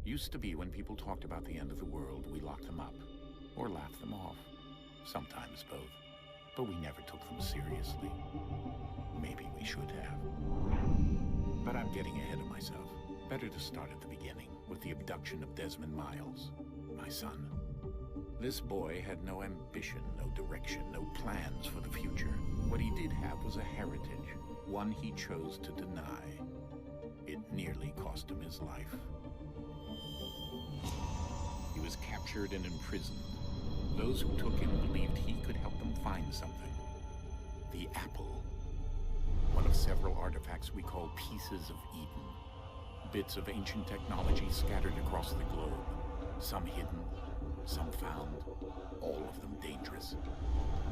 Used to be when people talked about the end of the world, we locked them up, or laughed them off. Sometimes both. But we never took them seriously. Maybe we should have. But I'm getting ahead of myself. Better to start at the beginning, with the abduction of Desmond Miles, my son. This boy had no ambition, no direction, no plans for the future. What he did have was a heritage, one he chose to deny. It nearly cost him his life. He was captured and imprisoned. Those who took him believed he could help them find something. The apple. One of several artifacts we call pieces of Eden. Bits of ancient technology scattered across the globe. Some hidden, some found, all of them dangerous.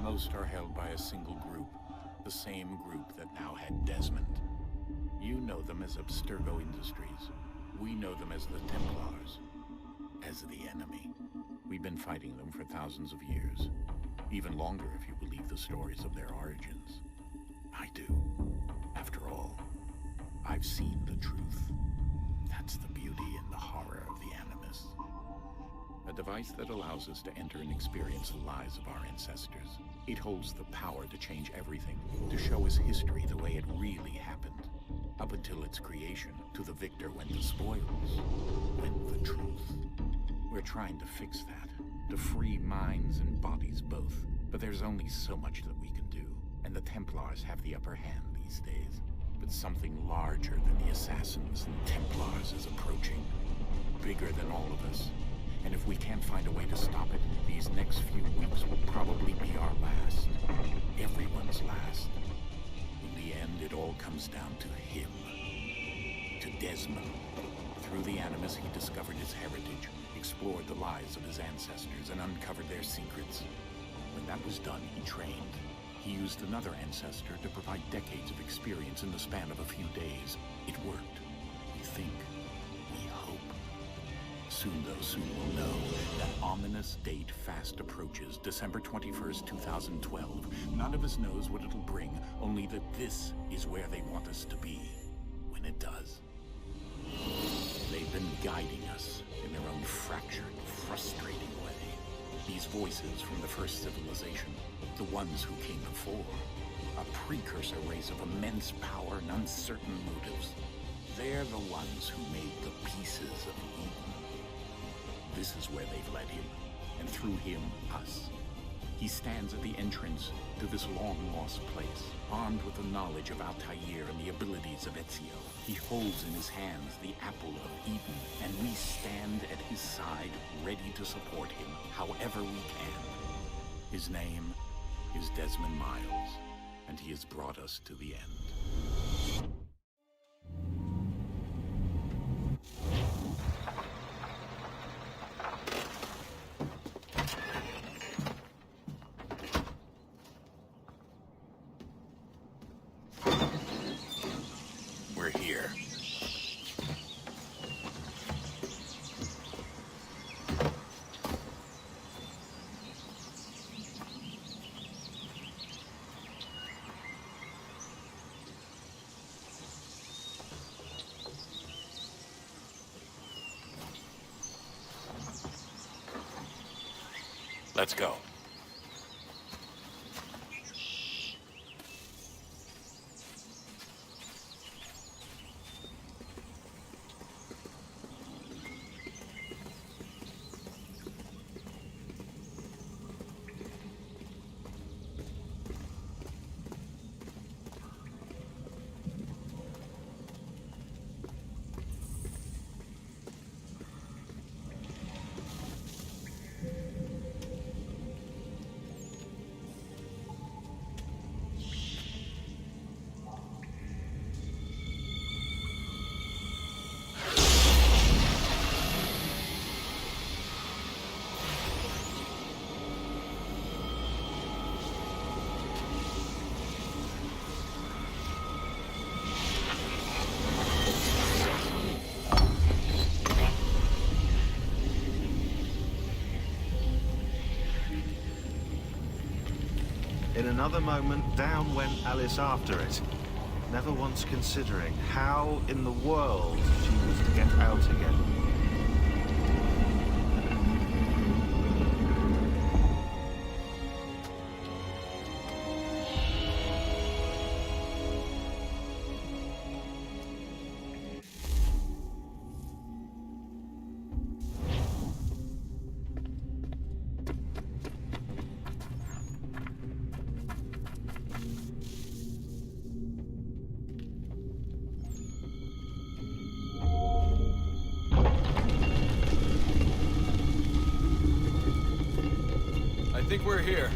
Most are held by a single group, the same group that now had Desmond. You know them as Abstergo Industries. We know them as the Templars. As the enemy. We've been fighting them for thousands of years. Even longer if you believe the stories of their origins. I do. After all, I've seen the truth. That's the beauty and the horror of the Animus. A device that allows us to enter and experience the lives of our ancestors. It holds the power to change everything, to show us history the way it really happened. Up until its creation, to the victor went the spoils, went the truth. We're trying to fix that, to free minds and bodies both. But there's only so much that we can do, and the Templars have the upper hand these days. But something larger than the Assassins and Templars is approaching. Bigger than all of us. And if we can't find a way to stop it, these next few weeks will probably be our last. Everyone's last. In the end, it all comes down to him. To Desmond. Through the Animus, he discovered his heritage, explored the lives of his ancestors, and uncovered their secrets. When that was done, he trained. He used another ancestor to provide decades of experience in the span of a few days. It worked. We think. We hope. Soon, though, soon we'll know. That ominous date fast approaches, December 21st, 2012. None of us knows what it'll bring, only that this is where they want us to be. When it does. They've been guiding us in their own fractured, frustrating way. These voices from the first civilization, the ones who came before, a precursor race of immense power and uncertain motives. They're the ones who made the pieces of Eden. This is where they've led him, and through him, us. He stands at the entrance to this long-lost place, armed with the knowledge of Altair and the abilities of Ezio. He holds in his hands the apple of Eden, and we stand at his side, ready to support him however we can. His name is Desmond Miles, and he has brought us to the end. We're here. Let's go. In another moment, down went Alice after it, never once considering how in the world she was to get out again. I think we're here.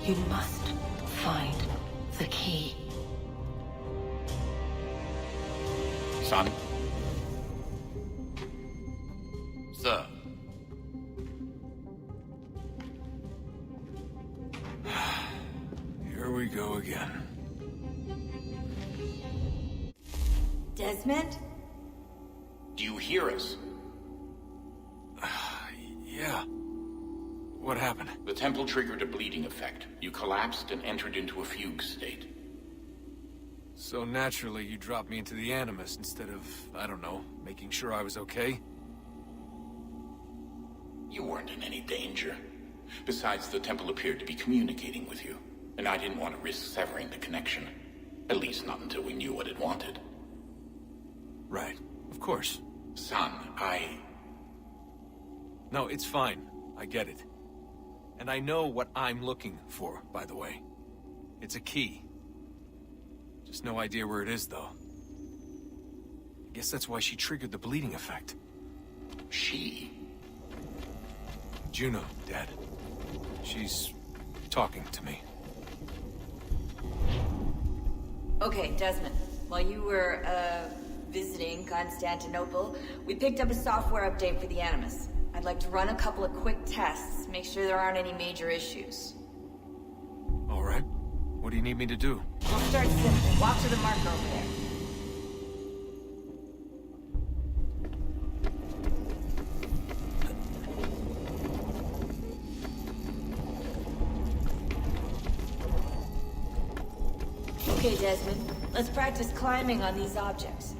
You must find the key. Son? Sir. Here we go again. Desmond? Do you hear us? Yeah. What happened? The temple triggered a bleeding effect. You collapsed and entered into a fugue state. So naturally, you dropped me into the Animus instead of, I don't know, making sure I was okay? You weren't in any danger. Besides, the temple appeared to be communicating with you, and I didn't want to risk severing the connection. At least not until we knew what it wanted. Right. Of course. Son, No, it's fine. I get it. And I know what I'm looking for, by the way. It's a key. Just no idea where it is, though. I guess that's why she triggered the bleeding effect. She? Juno, Dad. She's talking to me. Okay, Desmond. While you were, visiting Constantinople, we picked up a software update for the Animus. I'd like to run a couple of quick tests, make sure there aren't any major issues. All right. What do you need me to do? We'll start simple. Walk to the marker over there. Okay, Desmond. Let's practice climbing on these objects.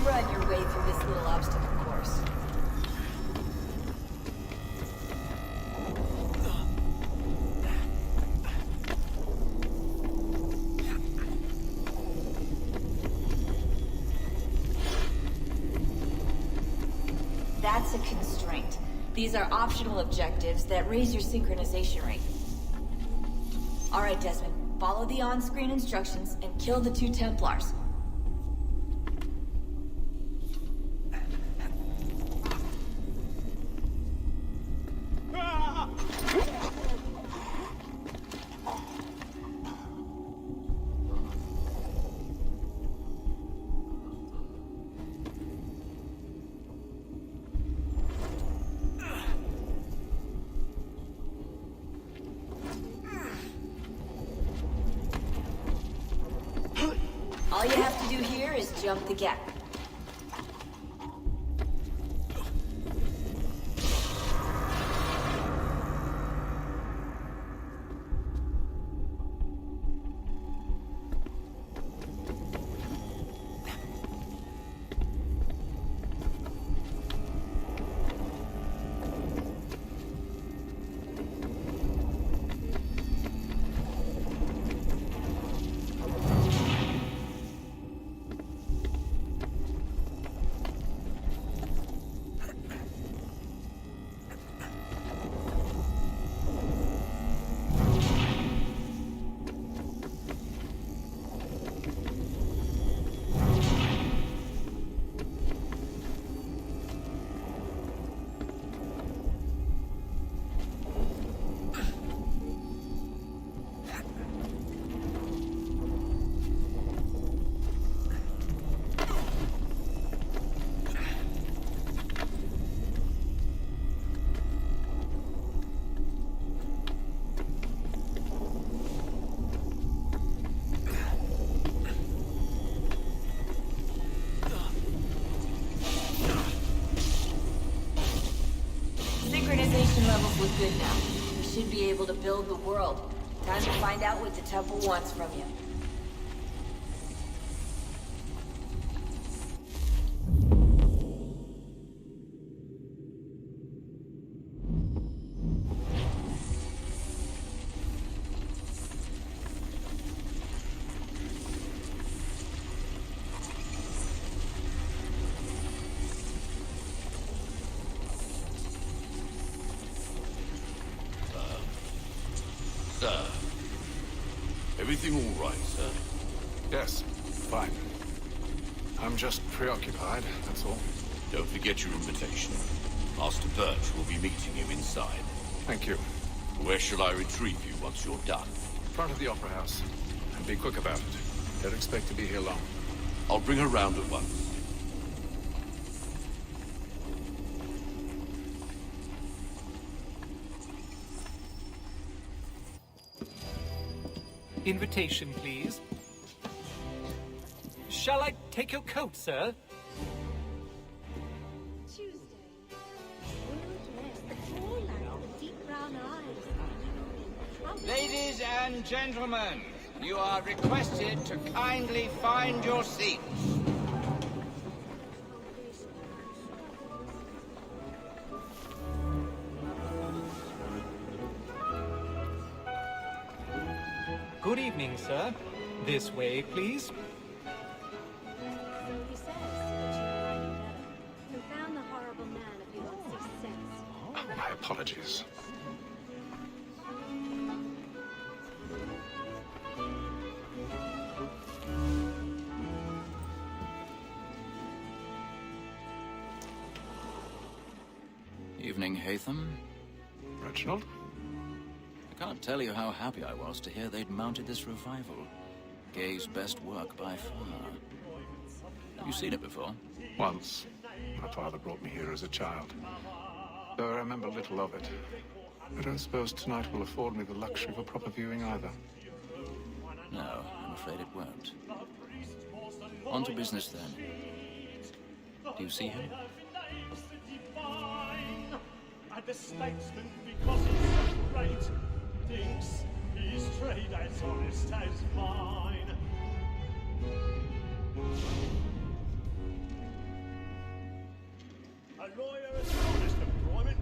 Run your way through this little obstacle course. a constraint. These are optional objectives that raise your synchronization rate. Alright, Desmond. Follow the on-screen instructions and kill the 2 Templars. All you have to do here is jump the gap. Synchronization levels look good now. We should be able to build the world. Time to find out what the temple wants from you. Sir. Everything all right, sir? Yes, fine. I'm just preoccupied, that's all. Don't forget your invitation. Master Birch will be meeting you inside. Thank you. Where shall I retrieve you once you're done? Front of the Opera House. And be quick about it. Don't expect to be here long. I'll bring her round at once. Invitation, please. Shall I take your coat, sir? Tuesday. Well dressed, the tall lad with deep brown eyes. Ladies and gentlemen, you are requested to kindly find your seats. Good evening, sir. This way, please. So he says, but you know any better. Confound the horrible man if he wants 6 cents. My apologies. Evening, Hatham. Reginald? I can't tell you how happy I was to hear they'd mounted this revival. Gay's best work by far. Have you seen it before? Once. My father brought me here as a child. Though I remember little of it. I don't suppose tonight will afford me the luxury of a proper viewing either. No, I'm afraid it won't. On to business, then. Do you see him? And the statesman, because he's so great, thinks his trade as honest as mine. A lawyer is an honest employment,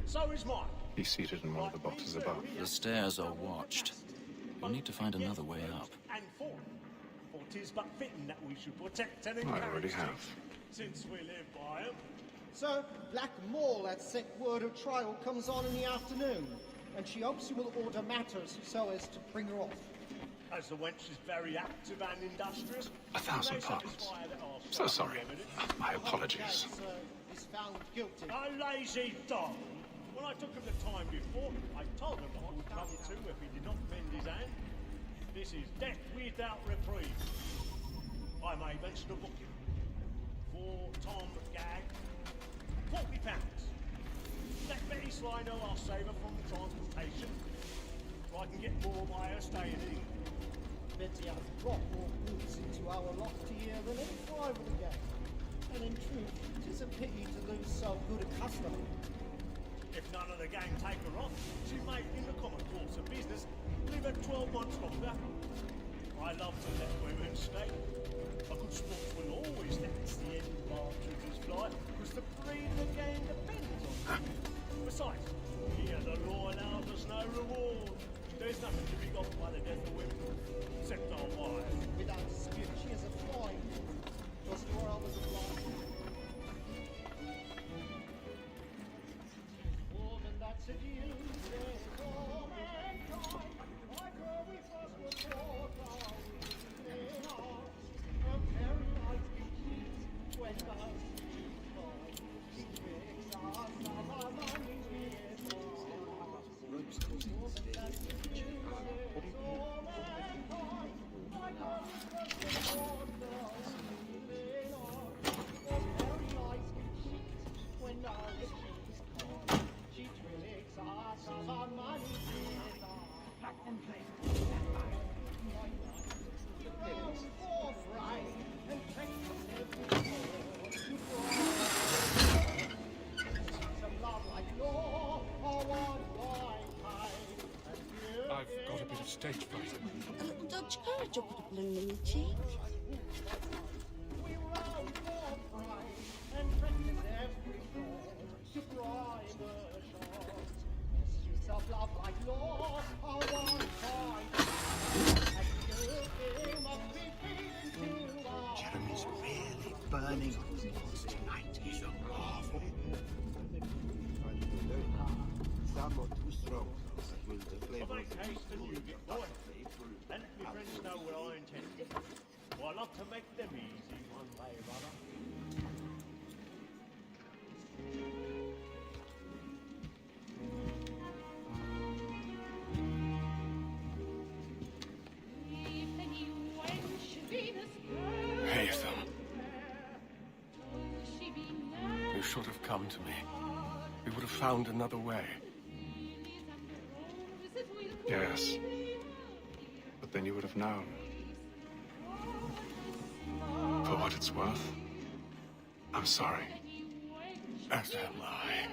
so is mine. He's seated in one of the boxes above. The stairs are watched. You'll need to find another way up. And for 'tis but fitting that we should protect and I already encourage have. since we live by 'em. So, Black Mall had sent word her trial comes on in the afternoon, and she hopes you will order matters so as to bring her off. As the wench is very active and industrious... 1,000 pardons. So sorry. My apologies. Is found guilty. A lazy dog! When I took him the time before, I told him what would come to if he did not mend his hand. This is death without reprieve. I may mention a booking. For Tom Gag, £40. Let Betty Sly know I'll save her from transportation, so I can get more by her staying in. Betty has brought more goods into our loft here than any rival gang. And in truth, it is a pity to lose so good a customer. If none of the gang take her on, she may, in the common course of business, live her 12 months longer. I love to let women stay. A good sportsman always lets the end partridges fly, because the breed of the gang depends on it. Besides, here the law allows us no reward. There's nothing to be got by the death of women, except our wives. Without dispute, she is a fine woman. Just your others of life. Woman that seduces all mankind, like her we first were taught our weakling arms. Her very life we keep when us she tricks us of our money with arms. Woman that seduces all mankind, like her we first were taught our weakling arms. Her very life we keep when us she tricks us of our money with arms. I've got a bit of stage fright. A little Dutch courage will put a bloom in your cheek. Jeremy's really burning on things tonight. He's a marvel. Somewhat too strong. I'll make haste and you get boy. And let my friends know what I intend. Well, I love to make them easy one way or other. Hey, Ethan. You should have come to me. We would have found another way. Yes. But then you would have known. For what it's worth, I'm sorry. As am I.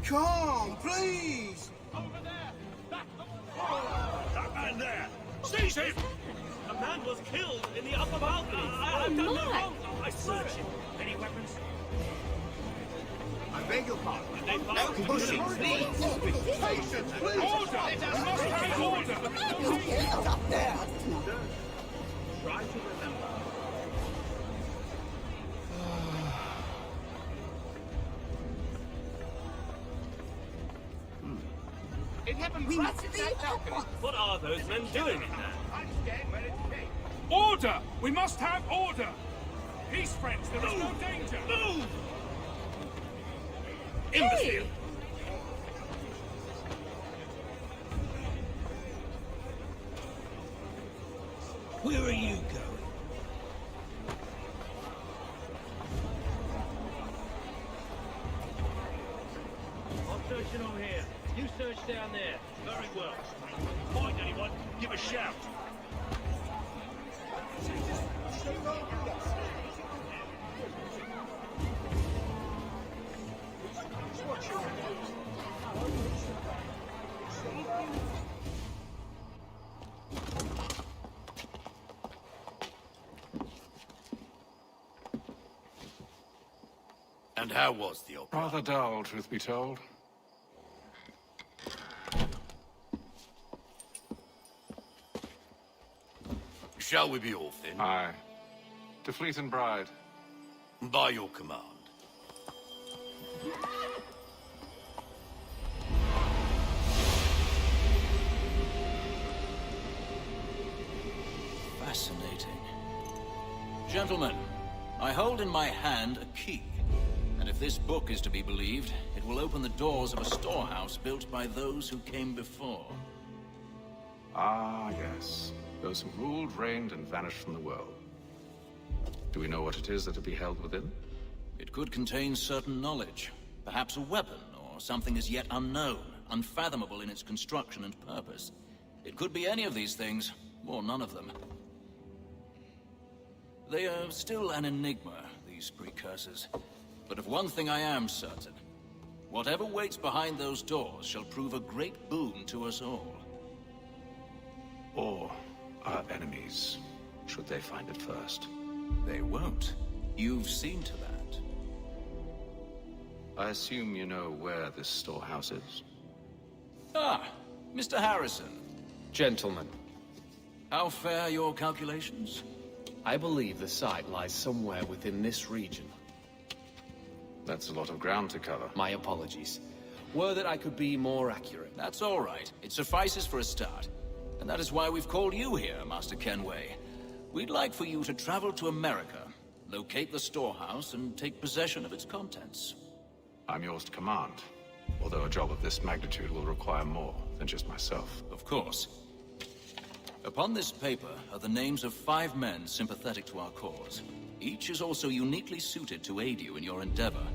Come, please! Over there! That man there! Seize him! A man was killed in the upper balcony. I've done no wrong. I searched him. Any weapons? I beg your pardon. No pushing, please! Patience, please! Order! We must have order! Hands up there! Try to remember. It happened right at that balcony. What are those men doing in there? I'm staying where it's safe. Order! We must have order! Peace, friends, there is no danger! Move! Imbecile! Where are you going? down there. Very well. Find anyone, give a shout. And how was the opera? Rather dull, truth be told. Shall we be off then? Aye. To Fleet and Bride. By your command. Fascinating. Gentlemen, I hold in my hand a key. And if this book is to be believed, it will open the doors of a storehouse built by those who came before. Ah, yes. Those who ruled, reigned, and vanished from the world. Do we know what it is that will be held within? It could contain certain knowledge. Perhaps a weapon, or something as yet unknown, unfathomable in its construction and purpose. It could be any of these things, or none of them. They are still an enigma, these precursors. But of one thing I am certain. Whatever waits behind those doors shall prove a great boon to us all. Or our enemies, should they find it first. They won't. You've seen to that. I assume you know where this storehouse is? Ah, Mr. Harrison. Gentlemen, How fare your calculations? I believe the site lies somewhere within this region. That's a lot of ground to cover. My apologies. Were that I could be more accurate. That's all right. It suffices for a start. And that is why we've called you here, Master Kenway. We'd like for you to travel to America, locate the storehouse, and take possession of its contents. I'm yours to command, although a job of this magnitude will require more than just myself. Of course. Upon this paper are the names of 5 men sympathetic to our cause. Each is also uniquely suited to aid you in your endeavor.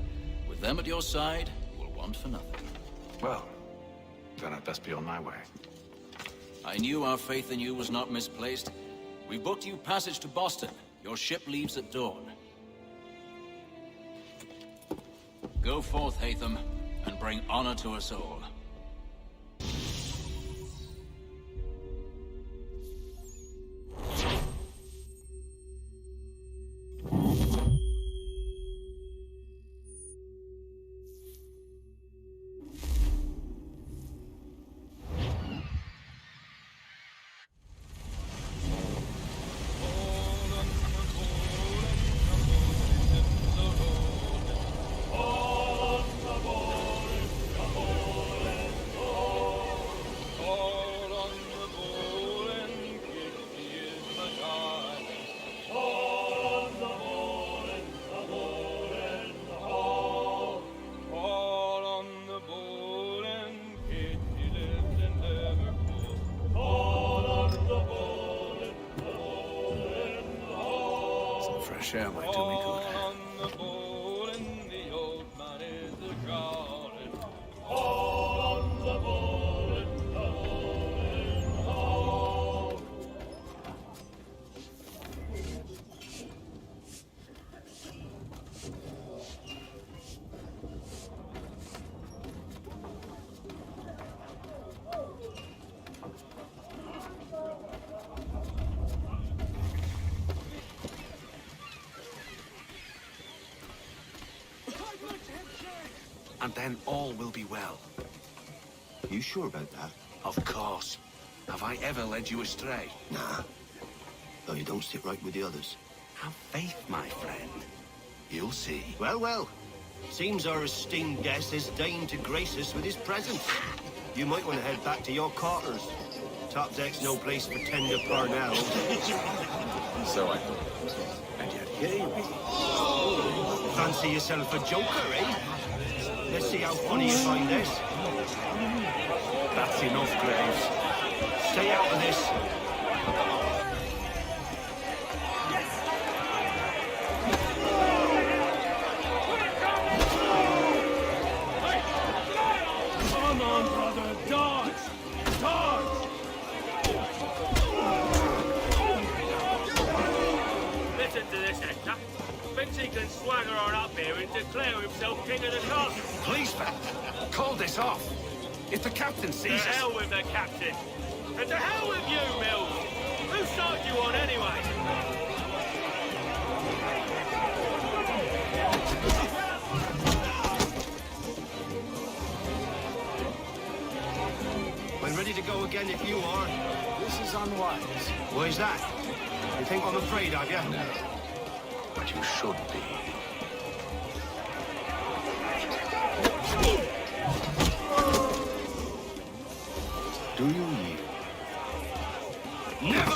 With them at your side, you will want for nothing. Well, then I'd best be on my way. I knew our faith in you was not misplaced. We booked you passage to Boston. Your ship leaves at dawn. Go forth, Hatham, and bring honor to us all. Share might do me good. And then all will be well. You sure about that? Of course. Have I ever led you astray? Nah. Though you don't sit right with the others. Have faith, my friend. You'll see. Well, well. Seems our esteemed guest has deigned to grace us with his presence. You might want to head back to your quarters. Top deck's no place for tender Parnell. So I thought. And yet here you be. Fancy yourself a joker, eh? Let's see how funny you find this. That's enough, Graves. Stay out of this. Come on, brother, die! piss off. If the captain sees us... To hell with the captain. And to hell with you, Mills. Whose side you on, anyway? I'm ready to go again if you are. This is unwise. Why's that? You think I'm afraid of you? No. But you should be. Do you yield? Never!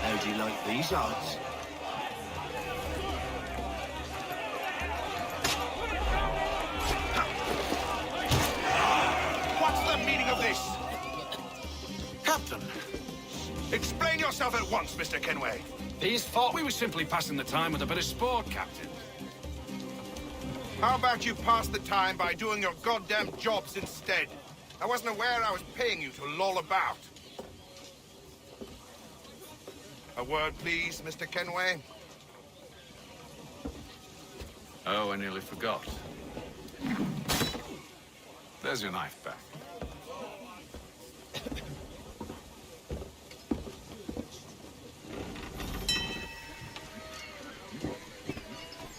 How do you like these odds? What's the meaning of this? Captain, Explain yourself at once, Mr. Kenway. these thought we were simply passing the time with a bit of sport, Captain. How about you pass the time by doing your goddamn jobs instead? I wasn't aware I was paying you to loll about. A word, please, Mr. Kenway. Oh, I nearly forgot. There's your knife back.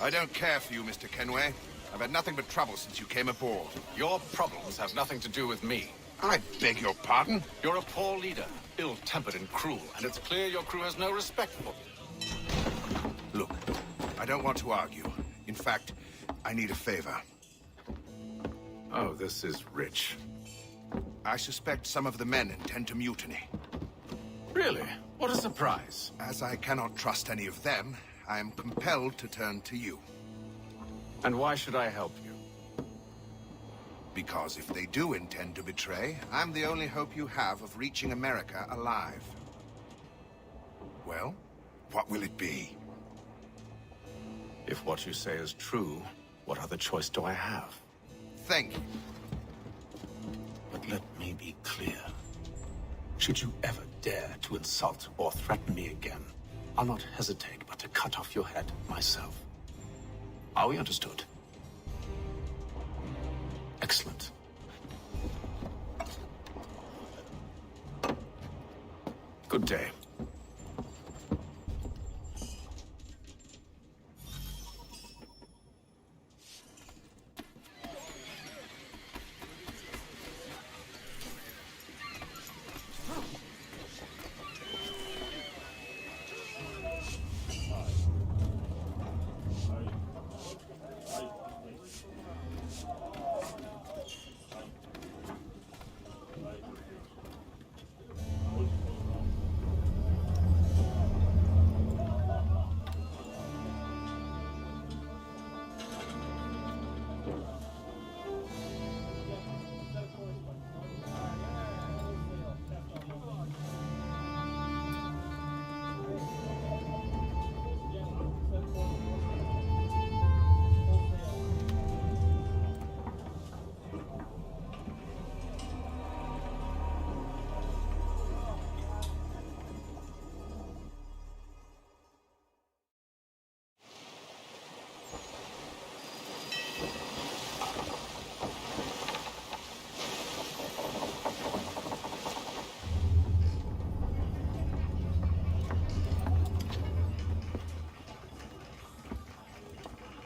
I don't care for you, Mr. Kenway. I've had nothing but trouble since you came aboard. Your problems have nothing to do with me. I beg your pardon? You're a poor leader, ill-tempered and cruel, and it's clear your crew has no respect for you. Look, I don't want to argue. In fact, I need a favor. Oh, this is rich. I suspect some of the men intend to mutiny. Really? What a surprise. As I cannot trust any of them, I am compelled to turn to you. And why should I help you? Because if they do intend to betray, I'm the only hope you have of reaching America alive. Well, what will it be? If what you say is true, what other choice do I have? Thank you. But let me be clear. Should you ever dare to insult or threaten me again, I'll not hesitate but to cut off your head myself. Are we understood? Excellent. Good day.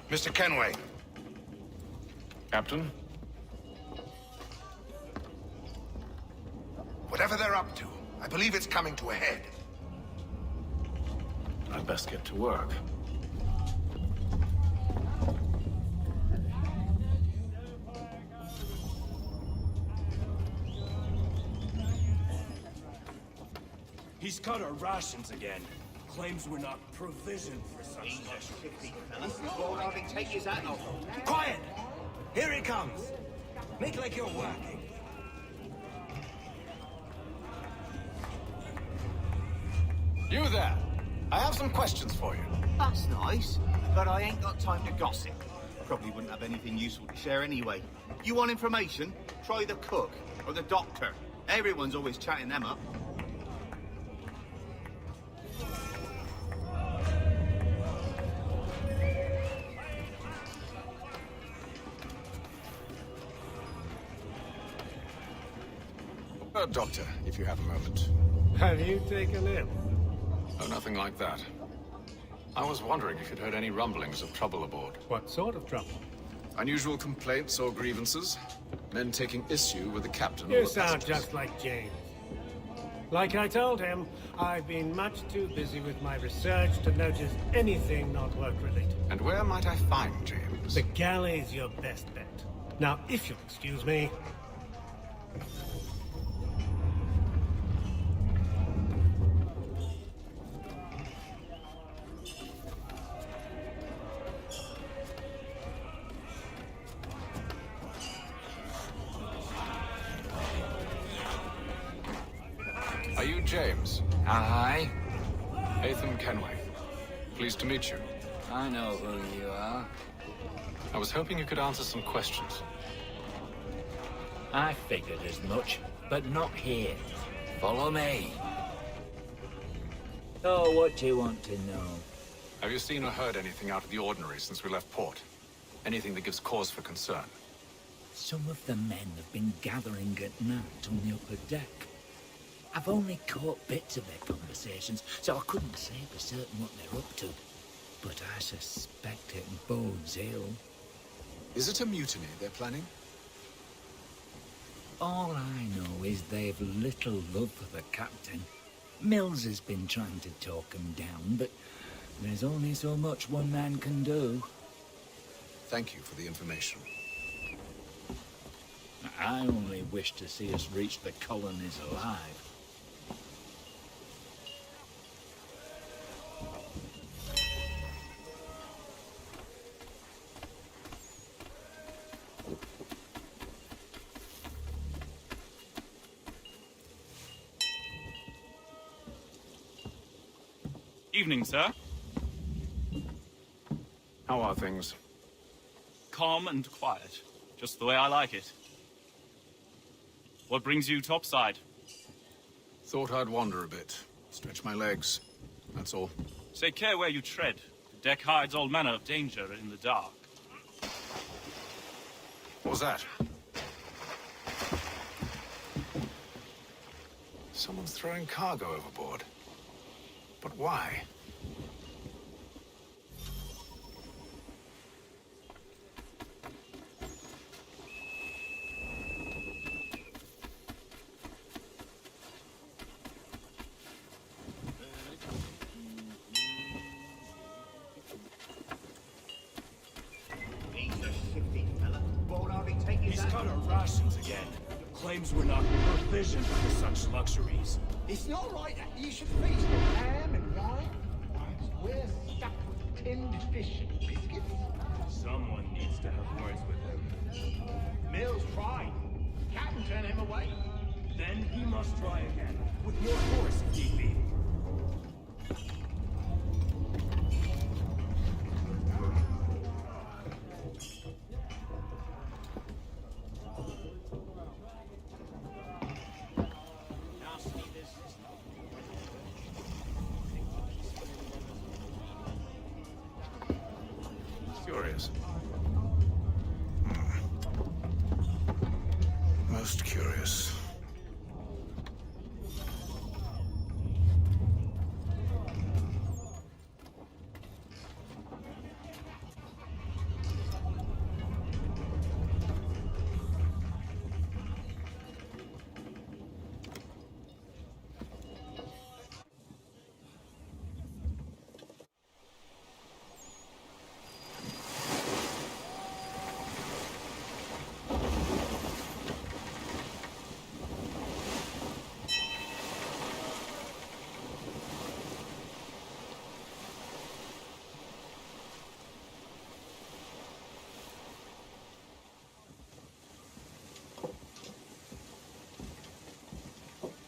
Mr. Kenway. Captain? Whatever they're up to, I believe it's coming to a head. I'd best get to work. He's cut our rations again. Claims we're not provisioned for such Take his hat off. Quiet! Here he comes. Make like you're working. You there! I have some questions for you. That's nice, but I ain't got time to gossip. Probably wouldn't have anything useful to share anyway. You want information? Try the cook or the doctor. Everyone's always chatting them up. Doctor, if you have a moment. Have you taken ill? Oh, nothing like that. I was wondering if you'd heard any rumblings of trouble aboard. What sort of trouble? Unusual complaints or grievances? Men taking issue with the captain or You the sound passengers? just like James. Like I told him, I've been much too busy with my research to notice anything not work-related. And where might I find James? The galley's your best bet. Now, if you'll excuse me... Are you James? Aye. Atham Kenway. Pleased to meet you. I know who you are. I was hoping you could answer some questions. I figured as much, but not here. Follow me. So, what do you want to know? Have you seen or heard anything out of the ordinary since we left port? Anything that gives cause for concern? Some of the men have been gathering at night on the upper deck. I've only caught bits of their conversations, so I couldn't say for certain what they're up to. But I suspect it bodes ill. Is it a mutiny they're planning? All I know is they've little love for the captain. Mills has been trying to talk him down, but there's only so much one man can do. Thank you for the information. I only wish to see us reach the colonies alive. Evening, sir. How are things? Calm and quiet. Just the way I like it. What brings you topside? Thought I'd wander a bit. Stretch my legs. That's all. Take care where you tread. The deck hides all manner of danger in the dark. What was that? Someone's throwing cargo overboard. But why? He's cut our rations again. Claims we're not provisioned for such luxuries. It's not right that you should feast on ham and wine. We're stuck with tinned fish and biscuits. Someone needs to have words with him. Mills tried. Captain turned him away. Then he must try again, with more force if need be. Curious. Most curious.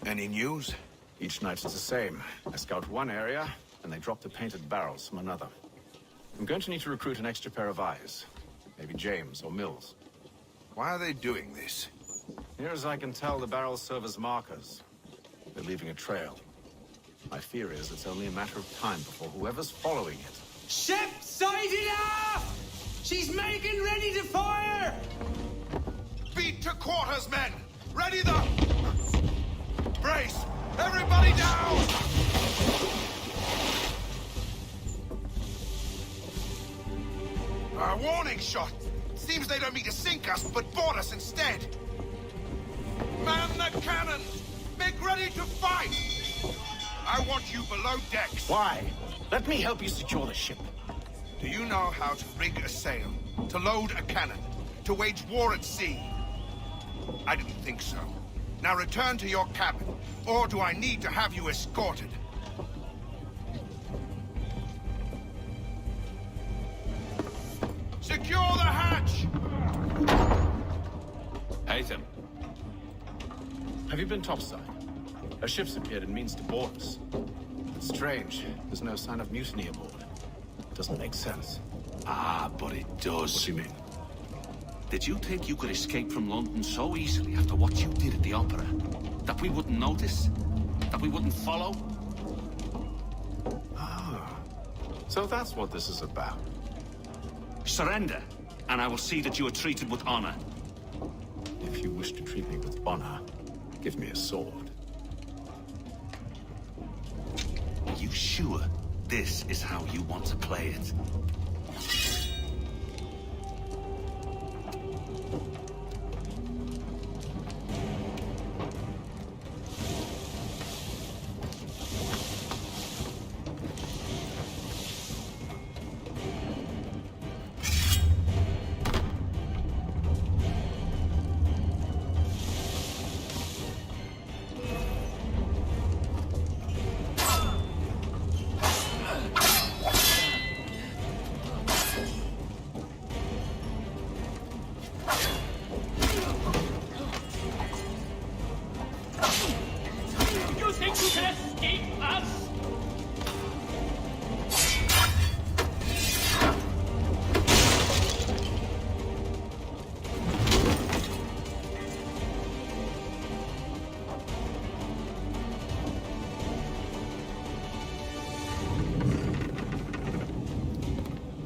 Any news? Each night it's the same. I scout one area, and they drop the painted barrels from another. I'm going to need to recruit an extra pair of eyes. Maybe James or Mills. Why are they doing this? Near as I can tell, the barrels serve as markers. They're leaving a trail. My fear is it's only a matter of time before whoever's following it... Ship sighted aft! She's making ready to fire! Beat to quarters, men! Ready the... Grace! Everybody down! A warning shot! Seems they don't mean to sink us, but board us instead! Man the cannons! Make ready to fight! I want you below decks. Why? Let me help you secure the ship. Do you know how to rig a sail? To load a cannon? To wage war at sea? I didn't think so. Now return to your cabin, or do I need to have you escorted? Secure the hatch! Haytham. Have you been topside? A ship's appeared and means to board us. It's strange. There's no sign of mutiny aboard. Doesn't make sense. Ah, but it does. What do you mean? Did you think you could escape from London so easily after what you did at the opera? That we wouldn't notice? That we wouldn't follow? Ah. So that's what this is about. Surrender, and I will see that you are treated with honor. If you wish to treat me with honor, give me a sword. Are you sure this is how you want to play it? You think you can escape us?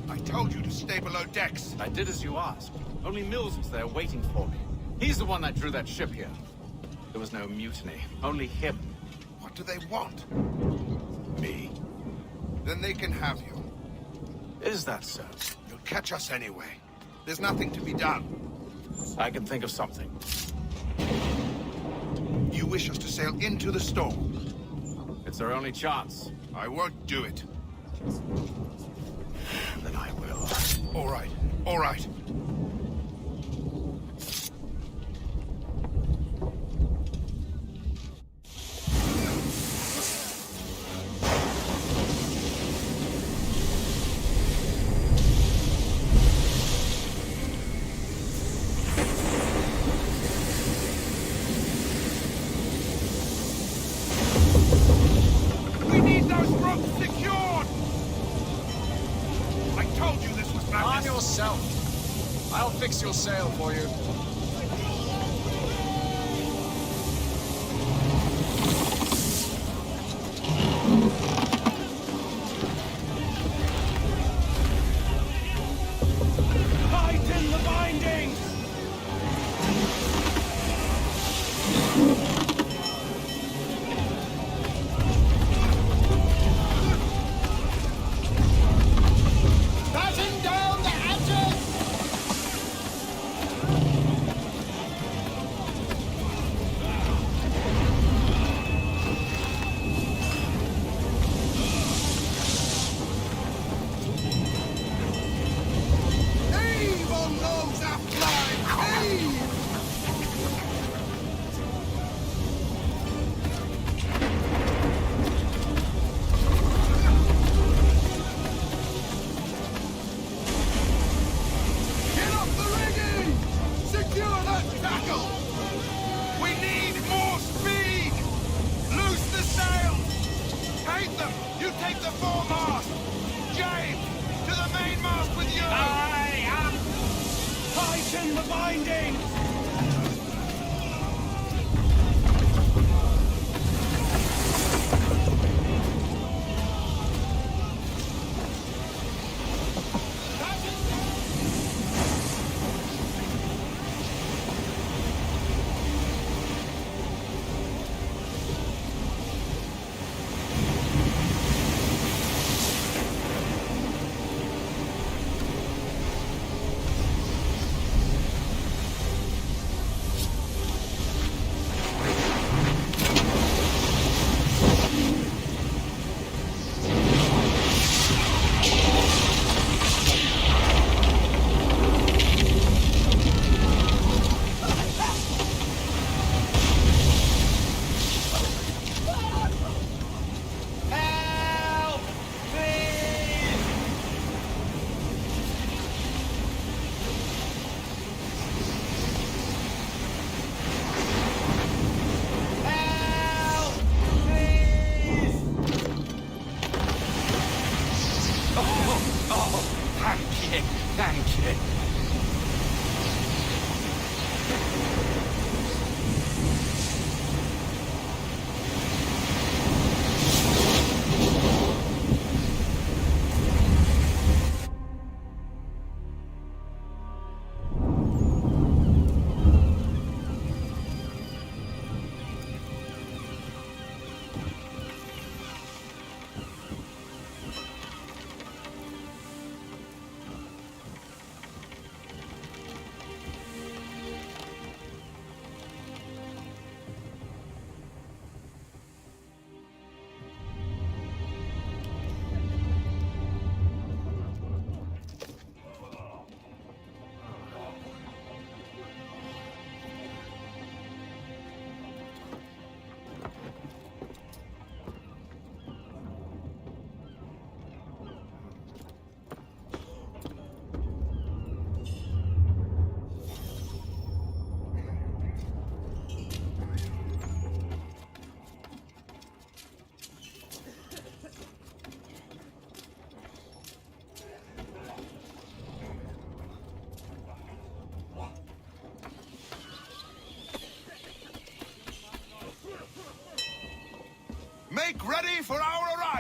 I told you to stay below decks. I did as you asked. Only Mills was there waiting for me. He's the one that drew that ship here. There was no mutiny, only him. What do they want? Me. Then they can have you. Is that so? You'll catch us anyway. There's nothing to be done. I can think of something. You wish us to sail into the storm? It's our only chance. I won't do it. Then I will. All right, all right. We need those ropes secured! I told you this was madness. Arm yourself. I'll fix your sail for you. Tighten the bindings! Batten down the hatches!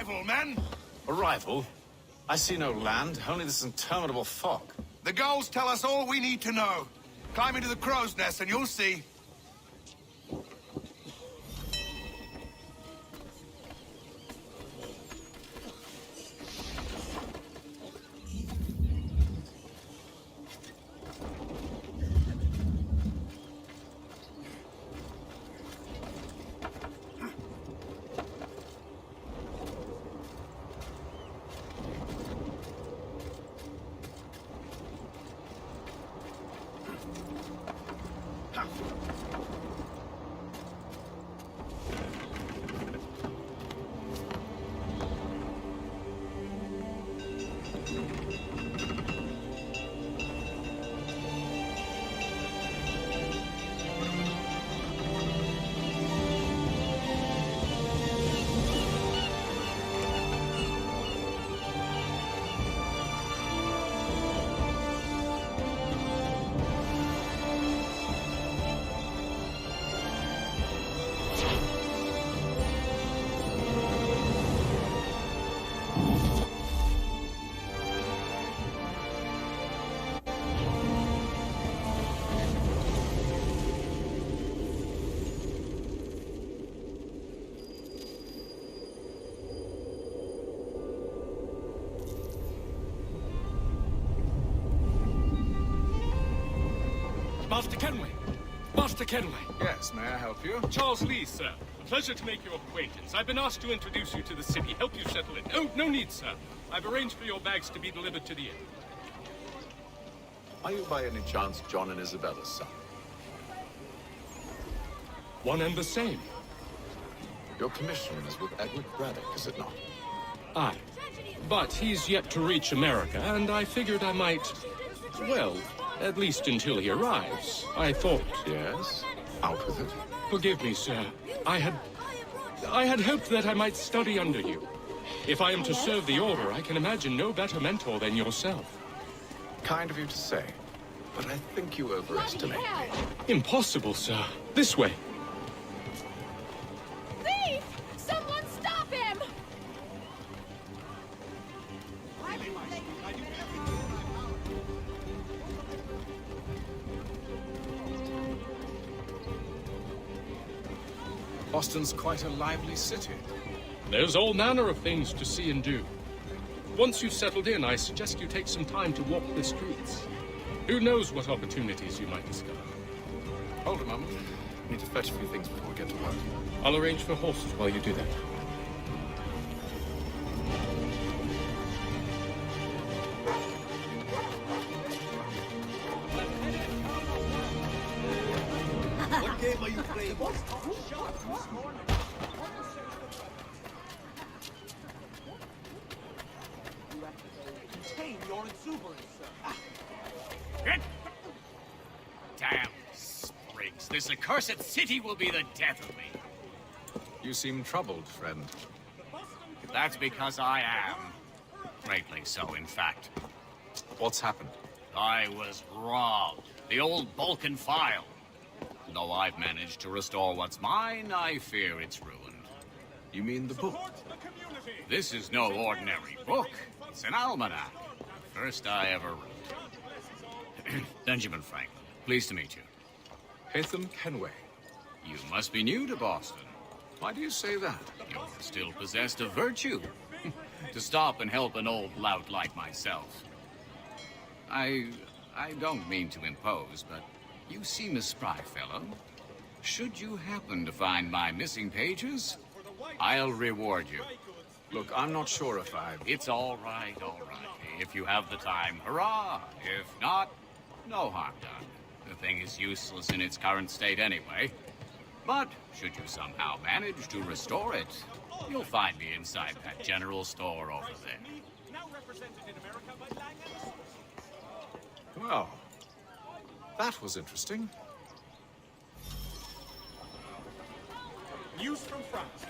arrival, men! Arrival? I see no land, only this interminable fog. The goals tell us all we need to know. Climb into the crow's nest and you'll see. Master Kenway! Master Kenway! Yes, may I help you? Charles Lee, sir. A pleasure to make your acquaintance. I've been asked to introduce you to the city, help you settle in. Oh, no need, sir. I've arranged for your bags to be delivered to the inn. Are you by any chance John and Isabella's son? One and the same. Your commission is with Edward Braddock, is it not? Aye. But he's yet to reach America, and I figured I might... well, at least until he arrives. I thought... Yes? Out with it. Forgive me, sir. I had hoped that I might study under you. If I am to serve the Order, I can imagine no better mentor than yourself. Kind of you to say, but I think you overestimate me. Impossible, sir. This way. Thief! Someone stop him! Boston's quite a lively city. There's all manner of things to see and do. Once you've settled in, I suggest you take some time to walk the streets. Who knows what opportunities you might discover. Hold a moment. Need to fetch a few things before we get to work. I'll arrange for horses while you do that. What game are you playing? Contain your exuberance, sir. Damn springs. This accursed city will be the death of me. You seem troubled, friend. That's because I am. Greatly so, in fact. What's happened? I was robbed. The old Balkan file. Though I've managed to restore what's mine, I fear it's ruined. You mean the book? This is no ordinary book. It's an almanac. The first I ever wrote. Benjamin Franklin. Pleased to meet you. Hatham Kenway. You must be new to Boston. Why do you say that? You're still possessed of virtue. To stop and help an old lout like myself. I don't mean to impose, but you seem a spry fellow. Should you happen to find my missing pages, I'll reward you. Look, I'm not sure if It's all right, all right. If you have the time, hurrah! If not, no harm done. The thing is useless in its current state anyway. But should you somehow manage to restore it, you'll find me inside that general store over there. Well, that was interesting. News from France.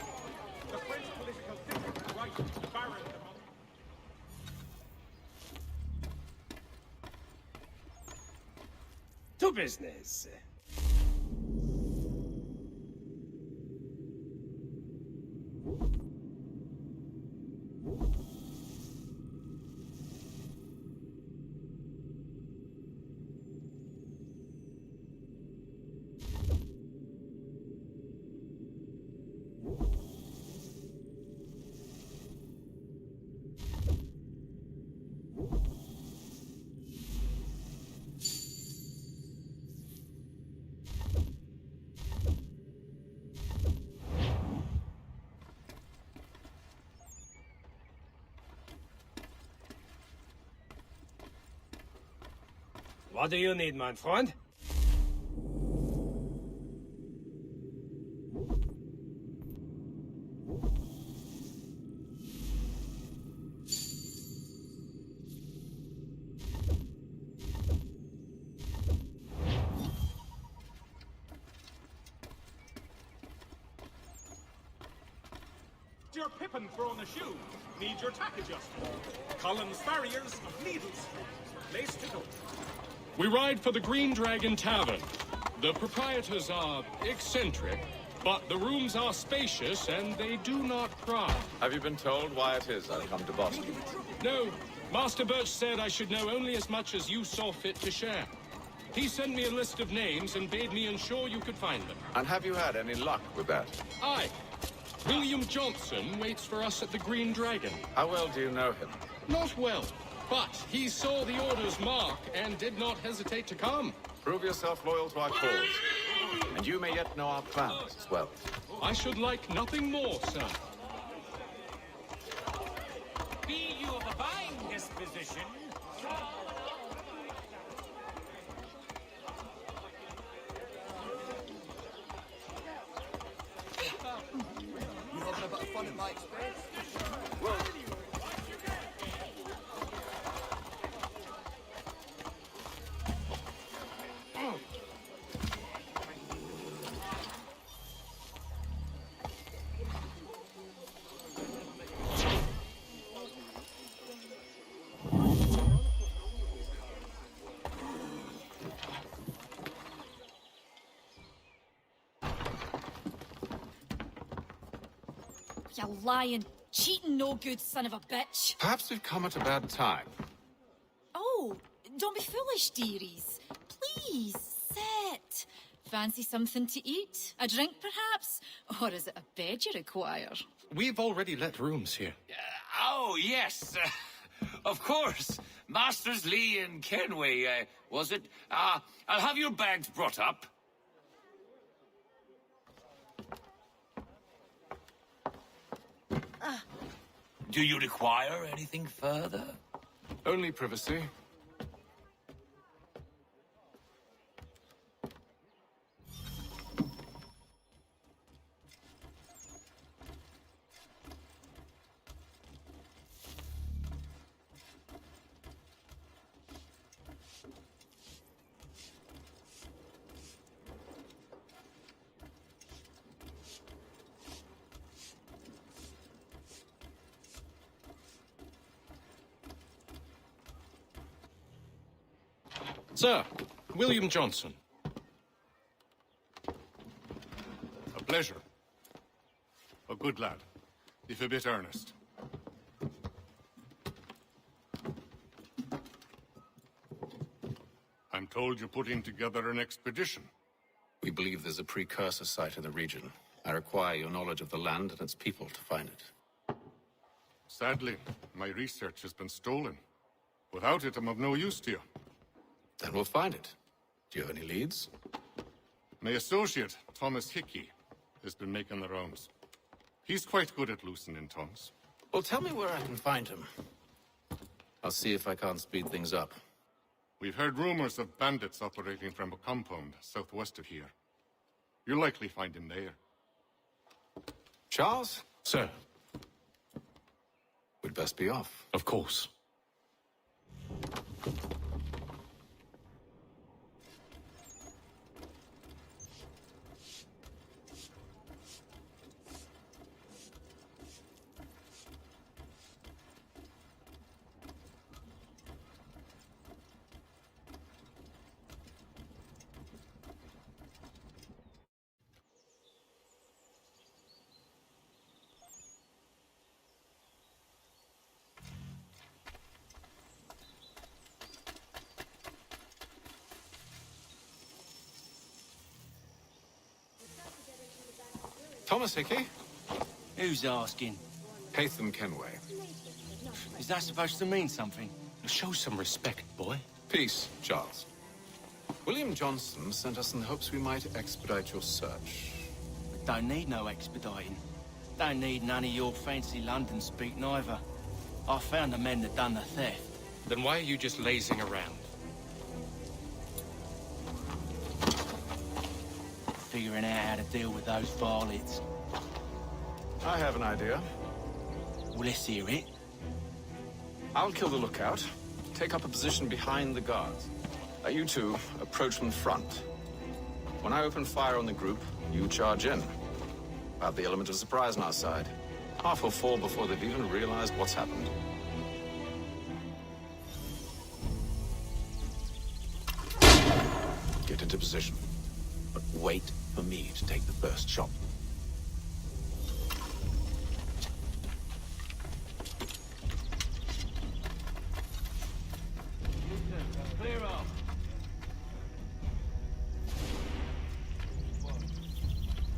The French political figure writes to Baron de To business. What do you need, my friend? Your pippin thrown a shoe. Need your tack adjusted. Columns farriers of needles. Place to go. We ride for the Green Dragon Tavern. The proprietors are eccentric, but the rooms are spacious and they do not pry. Have you been told why it is I've come to Boston? No. Master Birch said I should know only as much as you saw fit to share. He sent me a list of names and bade me ensure you could find them. And have you had any luck with that? Aye. William Johnson waits for us at the Green Dragon. How well do you know him? Not well, but he saw the order's mark and did not hesitate to come. Prove yourself loyal to our cause, and you may yet know our plans as well. I should like nothing more, sir. Be you of a fine disposition? You having a bit of fun at my expense? You lying, cheating, no good son of a bitch. Perhaps we've come at a bad time. Oh, don't be foolish, dearies. Please, sit. Fancy something to eat? A drink, perhaps? Or is it a bed you require? We've already let rooms here. Oh, yes. Of course. Masters Lee and Kenway, was it? I'll have your bags brought up. Do you require anything further? Only privacy. Sir, William Johnson. A pleasure. A good lad, if a bit earnest. I'm told you're putting together an expedition. We believe there's a precursor site in the region. I require your knowledge of the land and its people to find it. Sadly, my research has been stolen. Without it, I'm of no use to you. Then we'll find it. Do you have any leads? My associate, Thomas Hickey, has been making the rounds. He's quite good at loosening tongues. Well, tell me where I can find him. I'll see if I can't speed things up. We've heard rumors of bandits operating from a compound southwest of here. You'll likely find him there. Charles? Sir. We'd best be off. Of course. Thomas Hickey? Who's asking? Haytham Kenway. Is that supposed to mean something? Show some respect, boy. Peace, Charles. William Johnson sent us in the hopes we might expedite your search. Don't need no expediting. Don't need none of your fancy London speak neither. I found the men that done the theft. Then why are you just lazing around? figuring out how to deal with those varlets. I have an idea. Well, let's hear it. I'll kill the lookout, take up a position behind the guards. You two approach from the front. When I open fire on the group, you charge in. Have the element of surprise on our side. Half will fall before they've even realized what's happened. Get into position, but wait for me to take the first shot. Clear off.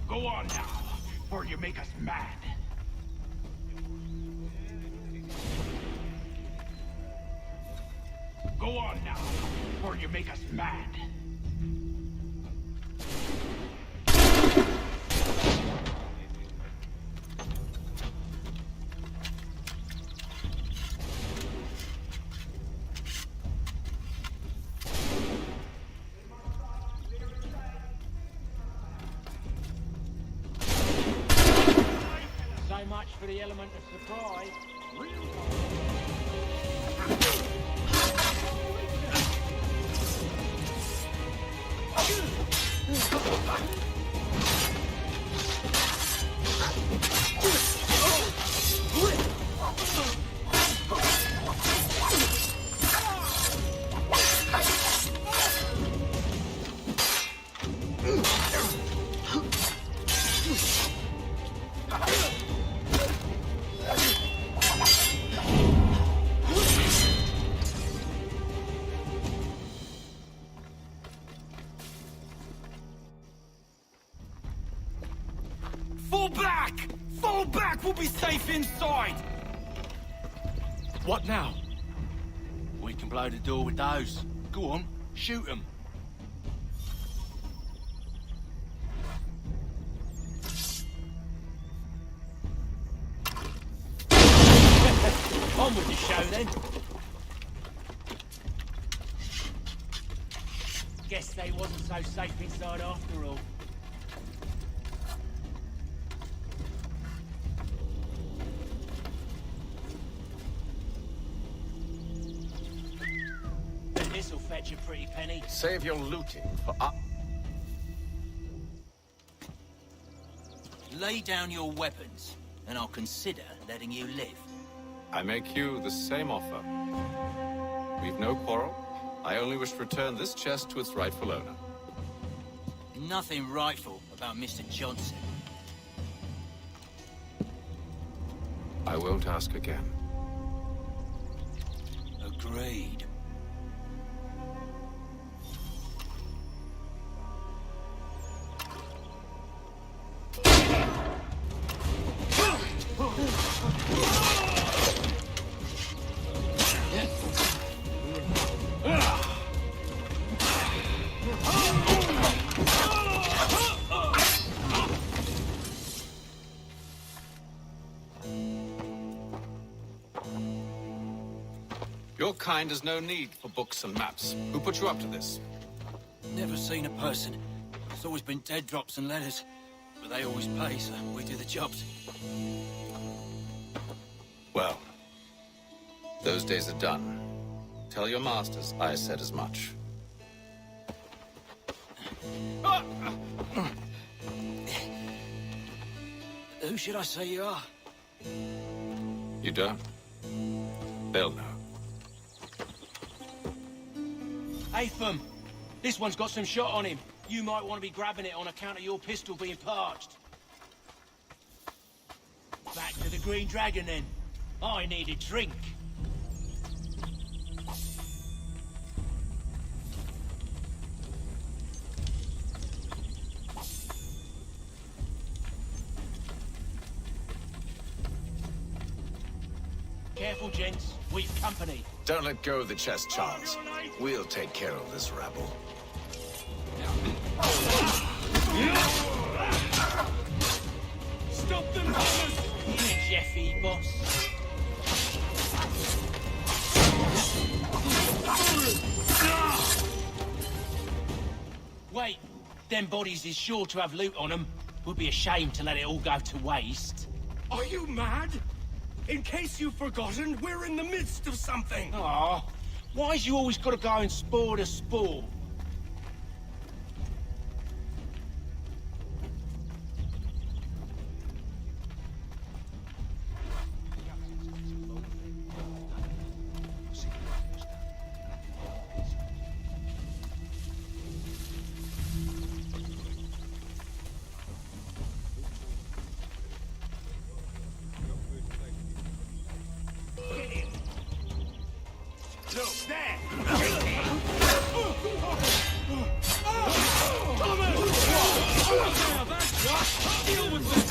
Go on now, or you make us mad. Go on now, or you make us mad. So much for the element of surprise. Fall back! Fall back! We'll be safe inside! What now? We can blow the door with those. Go on, shoot them. On with the show then. Guess they wasn't so safe inside after all. This'll fetch a pretty penny. Save your looting for Lay down your weapons, and I'll consider letting you live. I make you the same offer. We've no quarrel. I only wish to return this chest to its rightful owner. Nothing rightful about Mr. Johnson. I won't ask again. Agreed. Your kind has no need for books and maps. Who put you up to this? Never seen a person. It's always been dead drops and letters. But they always pay, so we do the jobs. Well, those days are done. Tell your masters I said as much. Who should I say you are? You don't? They'll know. Atham! This one's got some shot on him. You might want to be grabbing it on account of your pistol being parched. Back to the Green Dragon, then. I need a drink. Careful, gents. We've company. Don't let go of the chest, Charles. We'll take care of this rabble. Stop them, Thomas! Jeffy, boss. Wait. Them bodies is sure to have loot on them. Would be a shame to let it all go to waste. Are you mad? In case you've forgotten, we're in the midst of something. Aw, why's you always gotta go and spoil the sport? Look, there! Deal with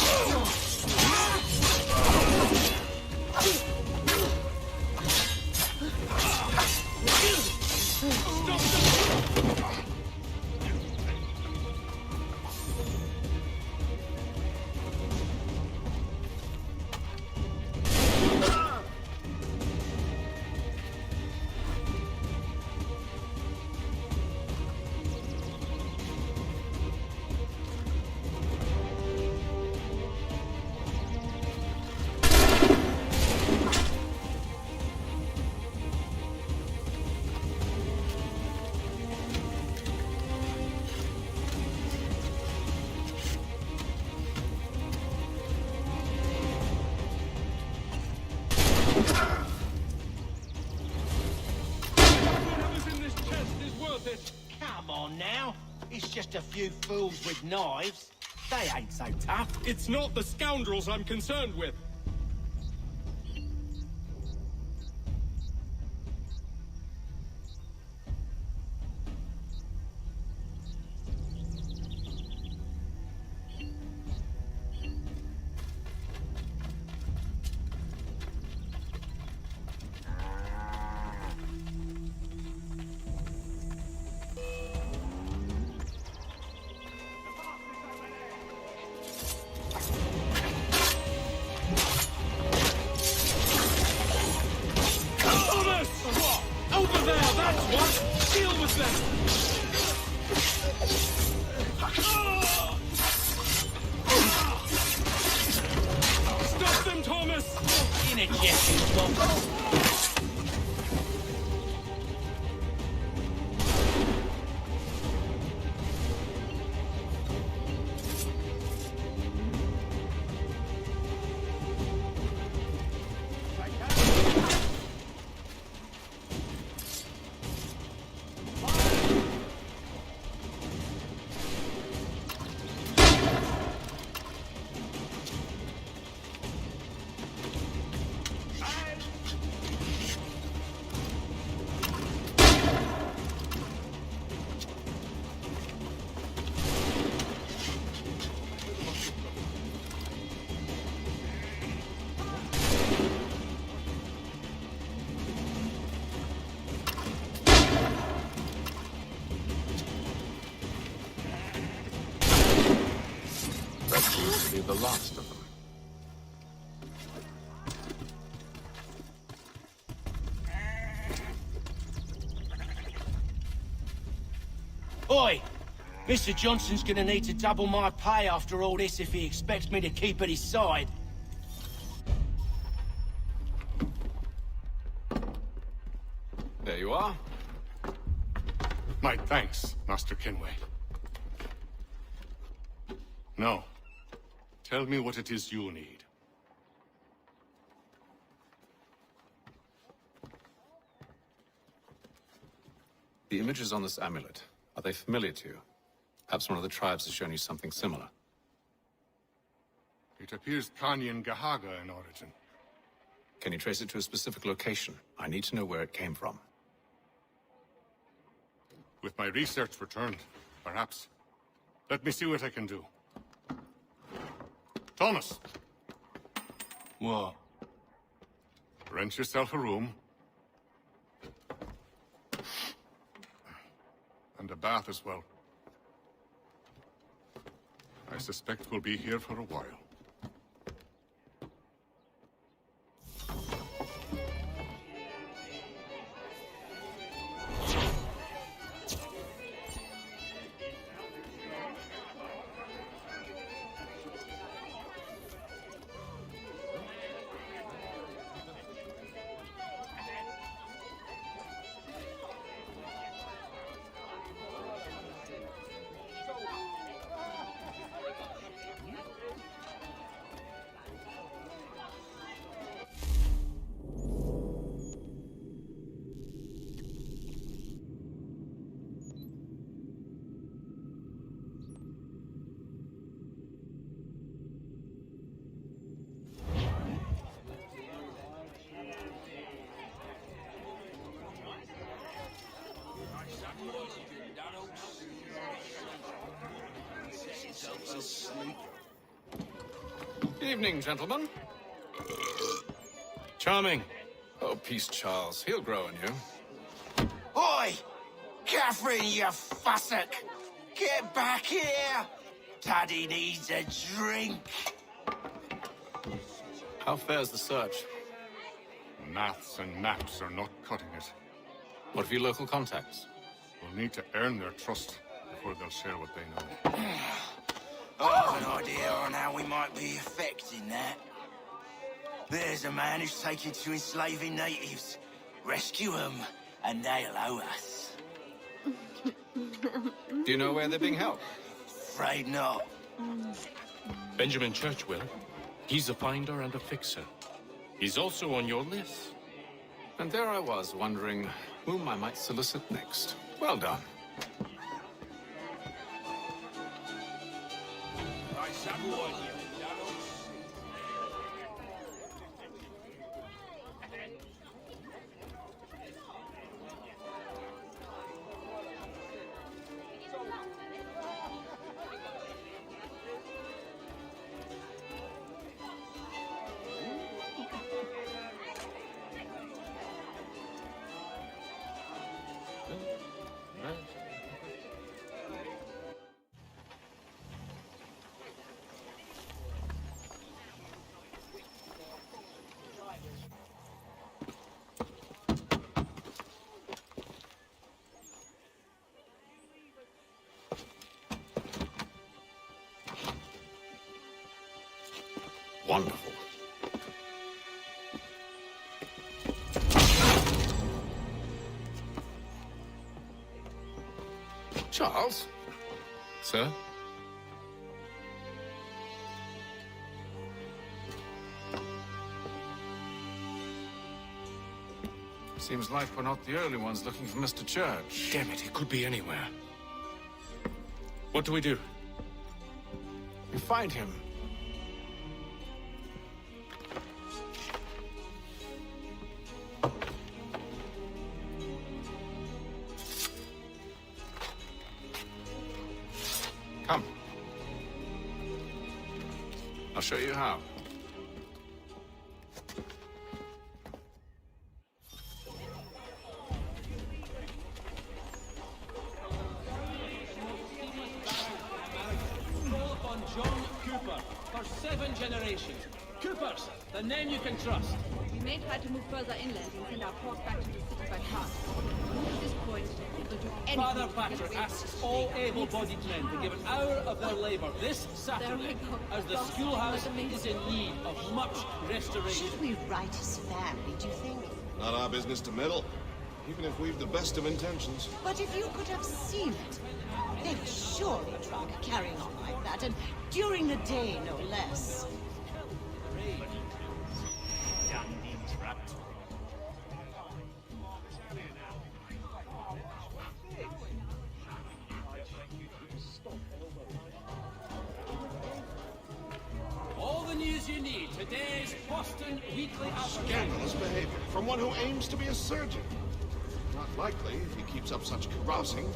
Come on now. It's just a few fools with knives. They ain't so tough. It's not the scoundrels I'm concerned with. Stop them, Thomas! In a jet, Bob. That seems to be the last of them. Oi! Mr. Johnson's gonna need to double my pay after all this if he expects me to keep at his side. There you are. My thanks, Master Kenway. Now, tell me what it is you need. The images on this amulet, are they familiar to you? Perhaps one of the tribes has shown you something similar. It appears Kanyan Gahaga in origin. Can you trace it to a specific location? I need to know where it came from. With my research returned, perhaps. Let me see what I can do. Thomas! What? Rent yourself a room. And a bath as well. I suspect we'll be here for a while. Evening, gentlemen. Charming. Oh, peace, Charles. He'll grow on you. Oi! Catherine, you fussock! Get back here! Daddy needs a drink. How fares the search? Maths and maps are not cutting it. What of your local contacts? We'll need to earn their trust before they'll share what they know. I have an idea on how we might be affecting that. There's a man who's taken to enslaving natives. Rescue them, and they'll owe us. Do you know where they're being held? Afraid not. Benjamin Church will. He's a finder and a fixer. He's also on your list. And there I was, wondering whom I might solicit next. Well done. Wonderful. Charles? Sir? Seems like we're not the only ones looking for Mr. Church. Damn it, he could be anywhere. What do we do? We find him. Come. I'll show you how. Call upon John Cooper for 7 generations. Coopers, the name you can trust. We may try to move further inland and send our force back to the city by car. At this point, we will do anything Father to get Patrick away asks from all Jacob. able-bodied men to give an hour of their labor this Saturday, as the schoolhouse is in need of much restoration. Should we write his family, do you think? Not our business to meddle, even if we've the best of intentions. But if you could have seen it, they were surely drunk, carrying on like that, and during the day, no less. All the news you need. Today's Boston Weekly Advertiser. Scandalous behavior from one who aims to be a surgeon. Not likely if he keeps up such carousing.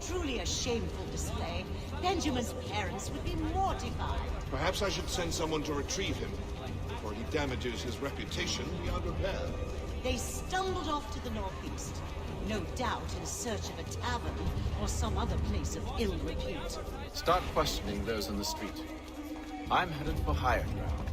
Truly a shameful display. Benjamin's parents would be mortified. Perhaps I should send someone to retrieve him before he damages his reputation beyond repair. They stumbled off to the northeast, no doubt in search of a tavern or some other place of ill repute. Start questioning those in the street. I'm headed for higher ground.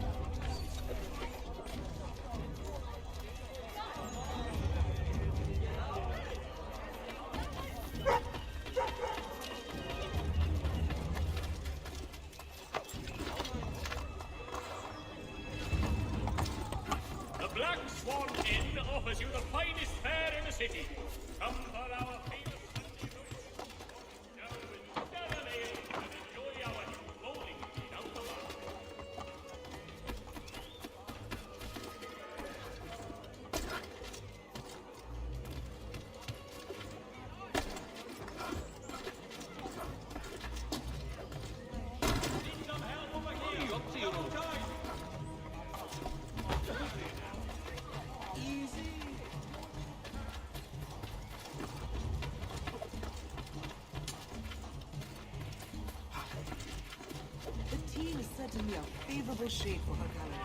The Black Swan Inn offers you the finest fare in the city. Come for our famous Sunday and enjoy our bowling down the bar. certainly a favorable shade for her calendar.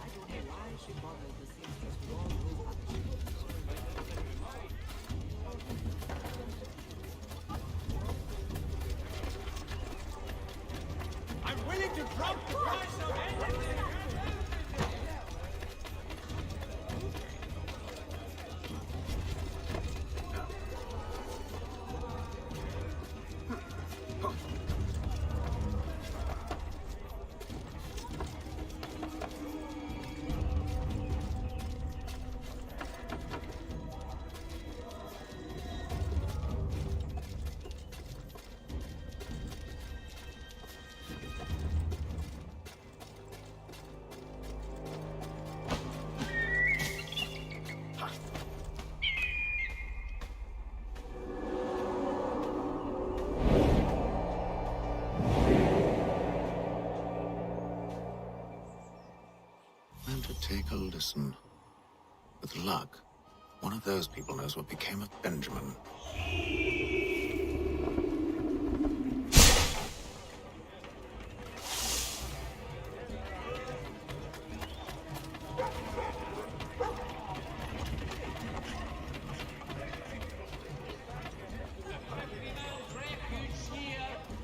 I don't know why she bothered the seamstress with all those other shades. I'm willing to drop the price of anything. And to take a listen. With luck, one of those people knows what became of Benjamin.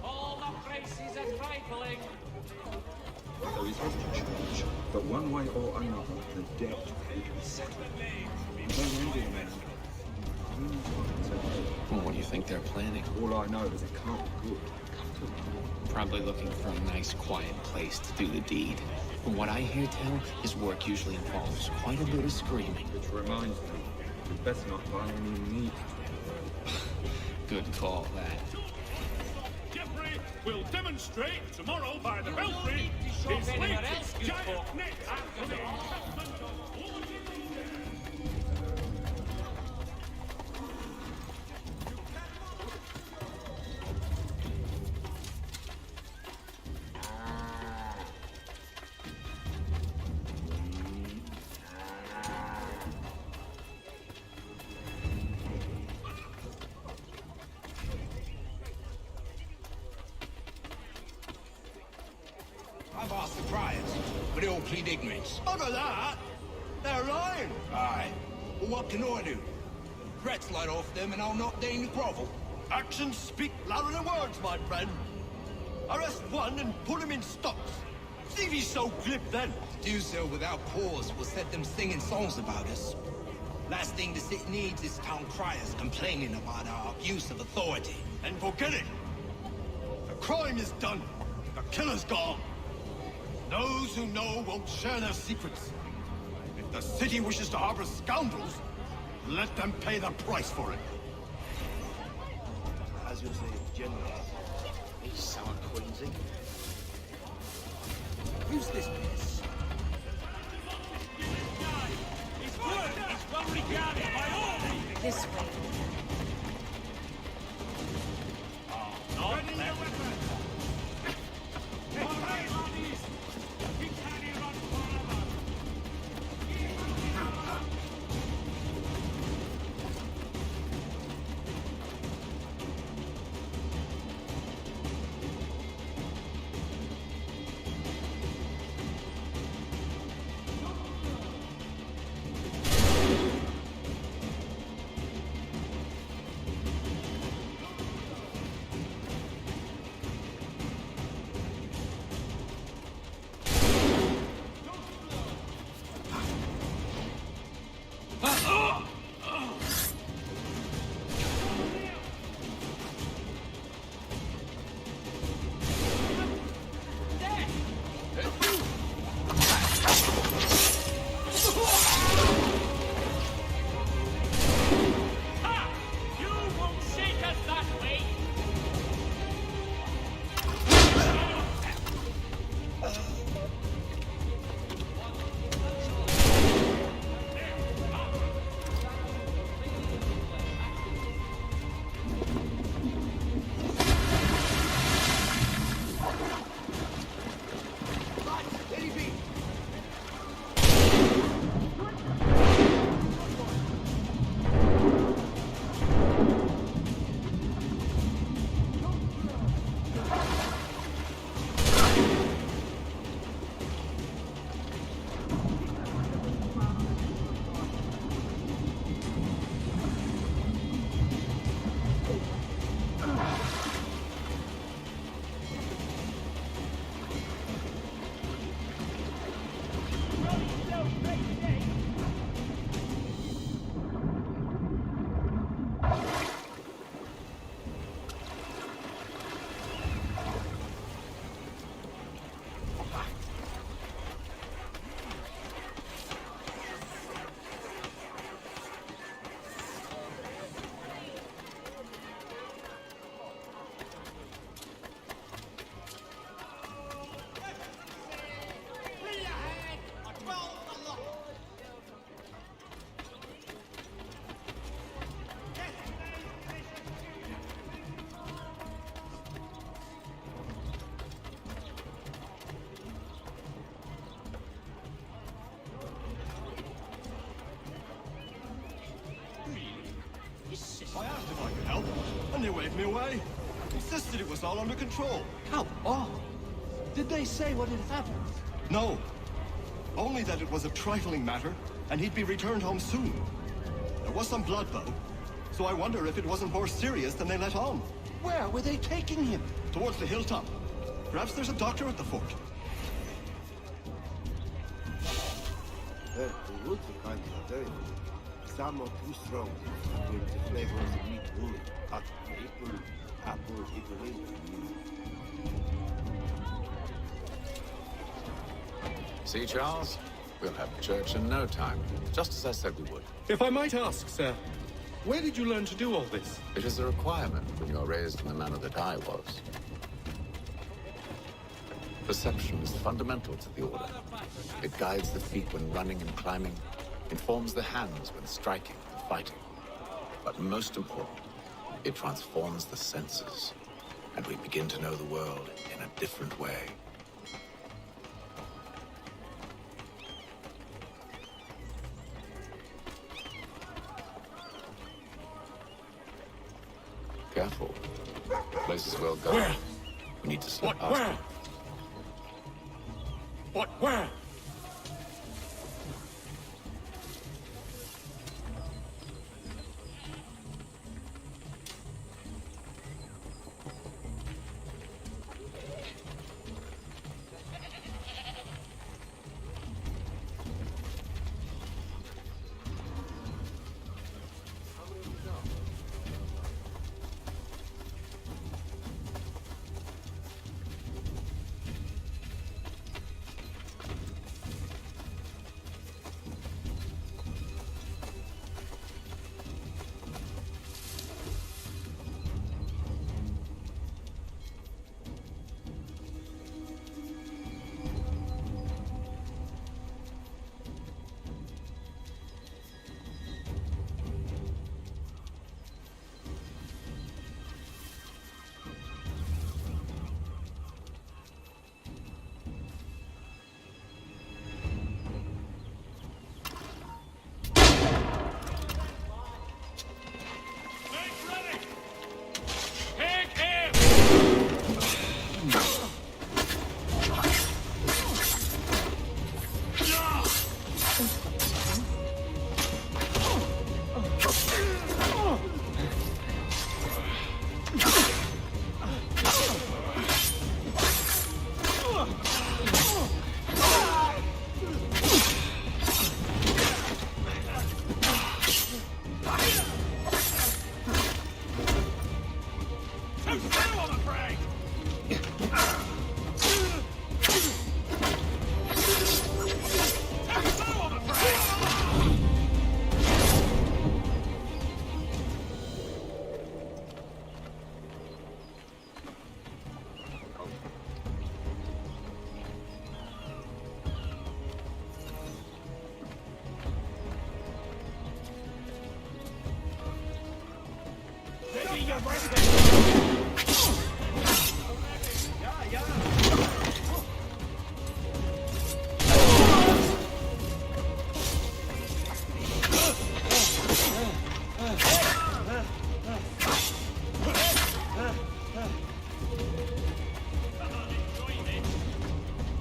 All the prices are trifling. There is much to change, but one way or another, the debt will be settled. Well, what do you think they're planning? All I know is it can't be good. Probably looking for a nice, quiet place to do the deed. From what I hear tell, his work usually involves quite a bit of screaming. Which reminds me, we best not buy any meat. Good call, that. Jeffrey will demonstrate tomorrow by the Belfry show his anyone latest else, you giant folk. net after the I've asked the criers, but they all plead ignorance. None of that! They're lying! Aye. Well, what can I do? Threats light off them and I'll not deign to grovel. Actions speak louder than words, my friend. Arrest one and put him in stocks. See if he's so glib then. To do so without pause will set them singing songs about us. Last thing the city needs is town criers complaining about our abuse of authority. And forget it. The crime is done. The killer's gone. Those who know won't share their secrets. If the city wishes to harbor scoundrels, let them pay the price for it. As you say, General. He's sour Quincy. Who's this piece? He's good. He's well regarded by all. This way. Not ready your weapon. All right, laddies. We can't run forever. Then they waved me away. Insisted it was all under control. How odd. Did they say what had happened? No. Only that it was a trifling matter, and he'd be returned home soon. There was some blood, though. So I wonder if it wasn't more serious than they let on. Where were they taking him? Towards the hilltop. Perhaps there's a doctor at the fort. The roots are kind of very good. Some are too strong to bring the flavors of meat wood. Hot maple, apple, Italy. See, Charles? We'll have church in no time, just as I said we would. If I might ask, sir, where did you learn to do all this? It is a requirement when you are raised in the manner that I was. Perception is fundamental to the order. It guides the feet when running and climbing, informs the hands when striking and fighting. But most important, it transforms the senses, and we begin to know the world in a different way. Careful. The place is well guarded. Where? We need to slip What? past Where? it. What? Where?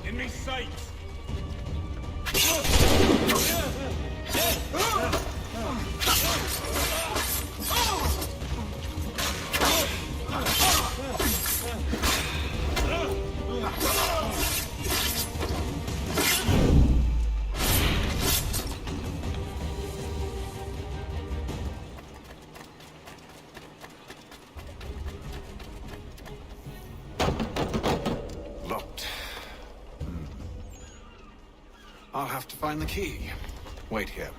In me sights. Locked. I'll have to find the key. Wait here.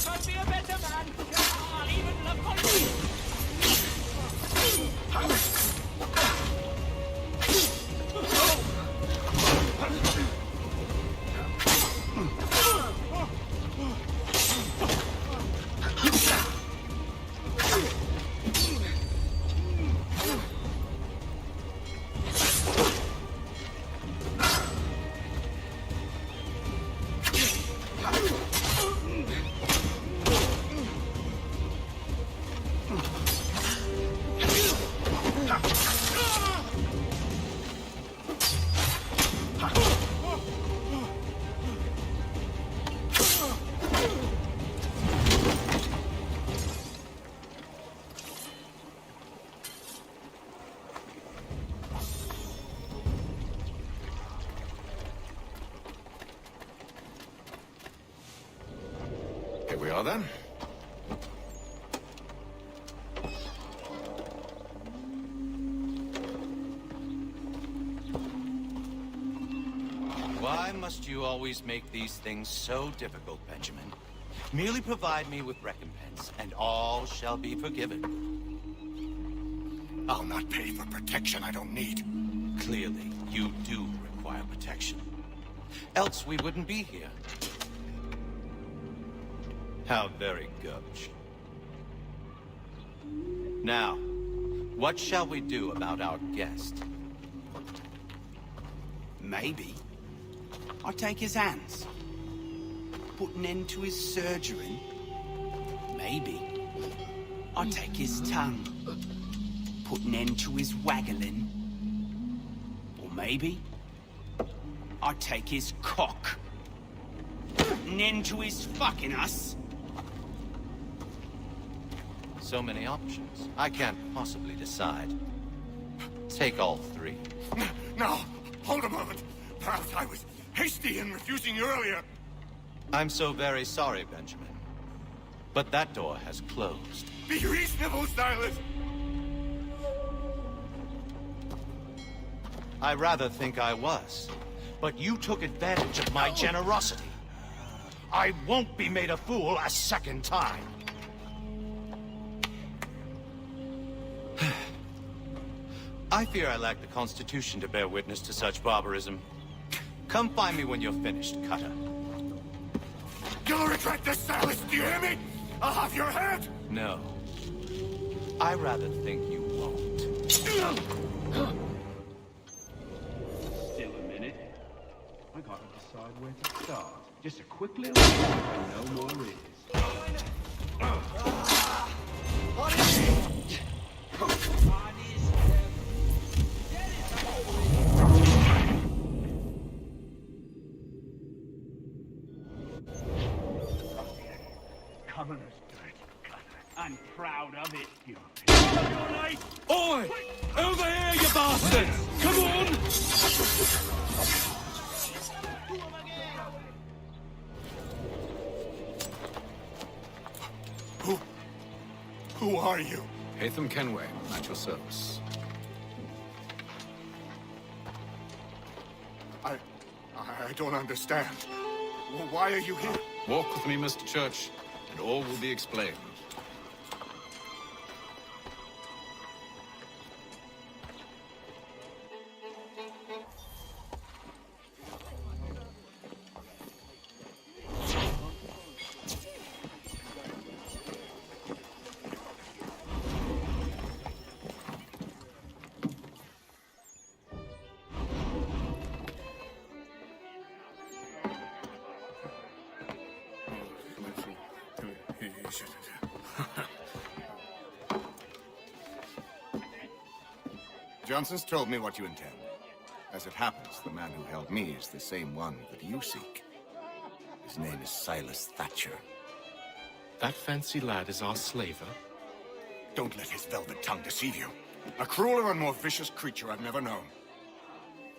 Can't be a better man. I'll even love my Here we are then. Why must you always make these things so difficult, Benjamin? Merely provide me with recompense, and all shall be forgiven. I'll not pay for protection I don't need. Clearly, you do require protection. Else we wouldn't be here. How very gauche. Now, what shall we do about our guest? Maybe I take his hands, put an end to his surgery. Maybe I take his tongue, put an end to his waggling. Or maybe I take his cock, put an end to his fucking us. So many options. I can't possibly decide. Take all three. No, hold a moment. Perhaps I was hasty in refusing you earlier. I'm so very sorry, Benjamin. But that door has closed. Be reasonable, Silas. I rather think I was. But you took advantage of my generosity. I won't be made a fool a second time. I fear I lack the constitution to bear witness to such barbarism. Come find me when you're finished, Cutter. You'll regret this, Silas, do you hear me? I'll have your head! No. I rather think you won't. Still a minute. I gotta decide where to start. Just a quick little and no more is. Commoner's dirty cutter. I'm proud of it, you. Oi! Over here, you bastards! Come on! Who are you? Hatham Kenway, at your service. I don't understand. Why are you here? Walk with me, Mr. Church, and all will be explained. Johnson's told me what you intend. As it happens, the man who held me is the same one that you seek. His name is Silas Thatcher. That fancy lad is our slaver? Don't let his velvet tongue deceive you. A crueler and more vicious creature I've never known.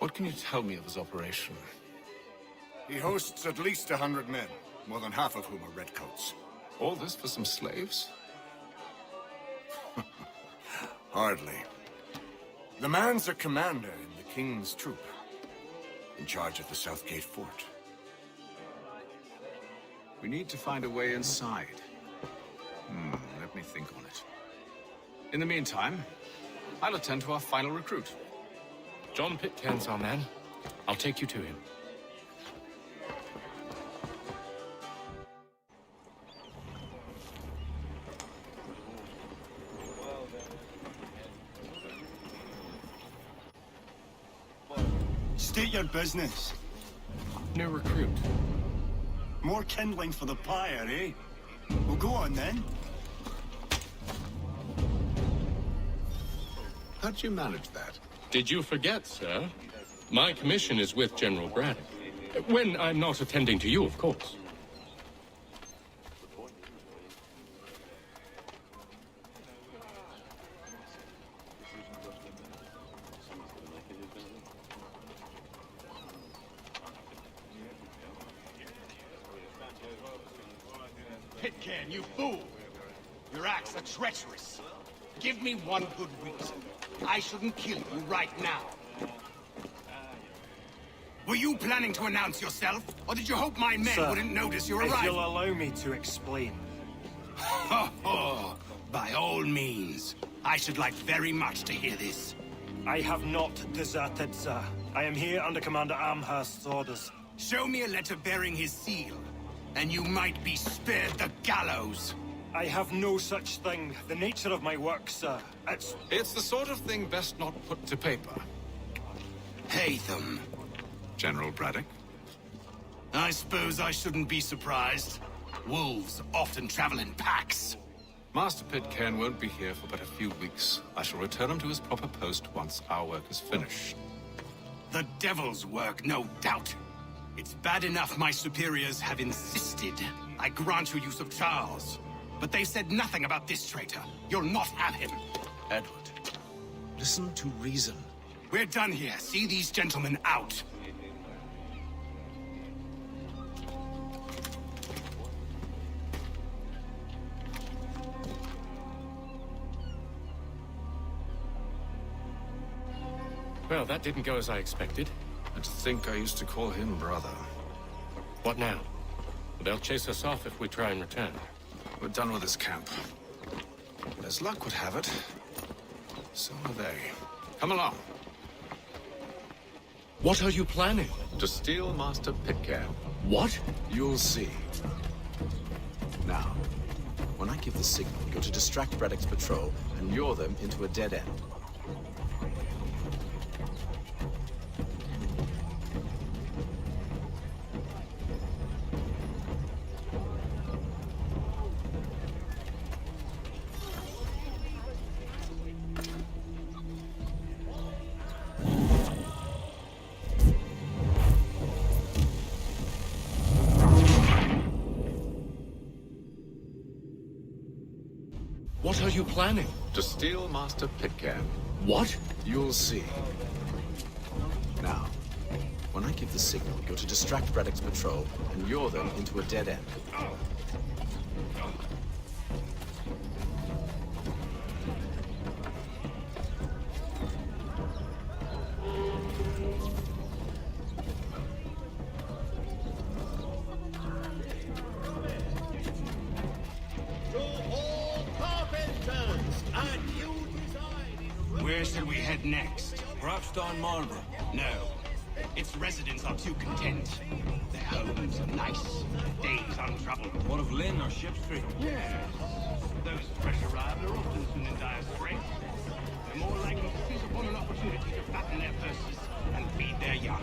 What can you tell me of his operation? He hosts at least 100 men, more than half of whom are redcoats. All this for some slaves? Hardly. The man's a commander in the King's troop, in charge of the Southgate Fort. We need to find a way inside. Let me think on it. In the meantime, I'll attend to our final recruit. John Pitcairn's our man. I'll take you to him. State your business. New recruit. More kindling for the pyre, eh? Well, go on then. How'd you manage that? Did you forget, sir? My commission is with General Braddock. When I'm not attending to you, of course. Pitcairn, you fool! Your acts are treacherous. Give me one good reason. I shouldn't kill you right now. Were you planning to announce yourself, or did you hope my men Sir, wouldn't notice your if arrival? you'll allow me to explain. Ho ho! By all means. I should like very much to hear this. I have not deserted, sir. I am here under Commander Amherst's orders. Show me a letter bearing his seal, and you might be spared the gallows. I have no such thing. The nature of my work, sir. It's the sort of thing best not put to paper. Haytham. General Braddock? I suppose I shouldn't be surprised. Wolves often travel in packs. Master Pitcairn won't be here for but a few weeks. I shall return him to his proper post once our work is finished. The devil's work, no doubt. It's bad enough my superiors have insisted I grant you use of Charles. But they said nothing about this traitor. You'll not have him. Edward, listen to reason. We're done here. See these gentlemen out. Well, that didn't go as I expected. And to think I used to call him brother. What now? They'll chase us off if we try and return. We're done with this camp. But as luck would have it, so are they. Come along. What are you planning? To steal Master Pitcairn. What? You'll see. Now, when I give the signal, you're to distract Braddock's patrol and lure them into a dead end. What are you planning? To steal Master Pitcairn. What? You'll see. Now, when I give the signal, you're to distract Braddock's patrol and lure them into a dead end. Where should we head next? Perhaps down Marlborough. No. Its residents are too content. Their homes are nice, days untroubled. What of Lynn or Ship Street? Yes. Those fresh arrived are often soon in dire straits. They're more likely to seize upon an opportunity to fatten their purses and feed their young.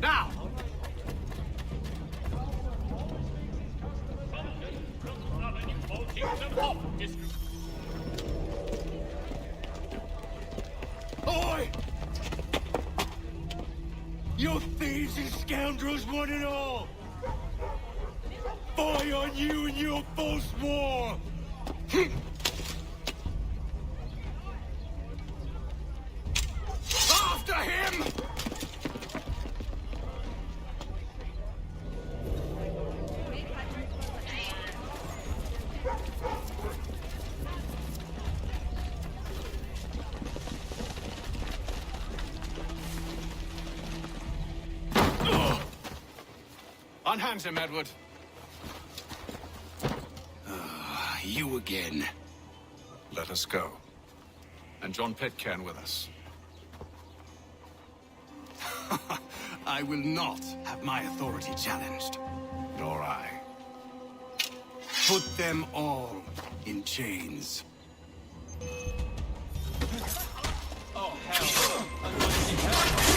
Now! Oi! You thieves and scoundrels, one and all! Fire on you and your false war! After him! Unhand him, Edward. You again. Let us go. And John Pitcairn with us. I will not have my authority challenged. Nor I. Put them all in chains. Oh, hell. I'm going to see hell.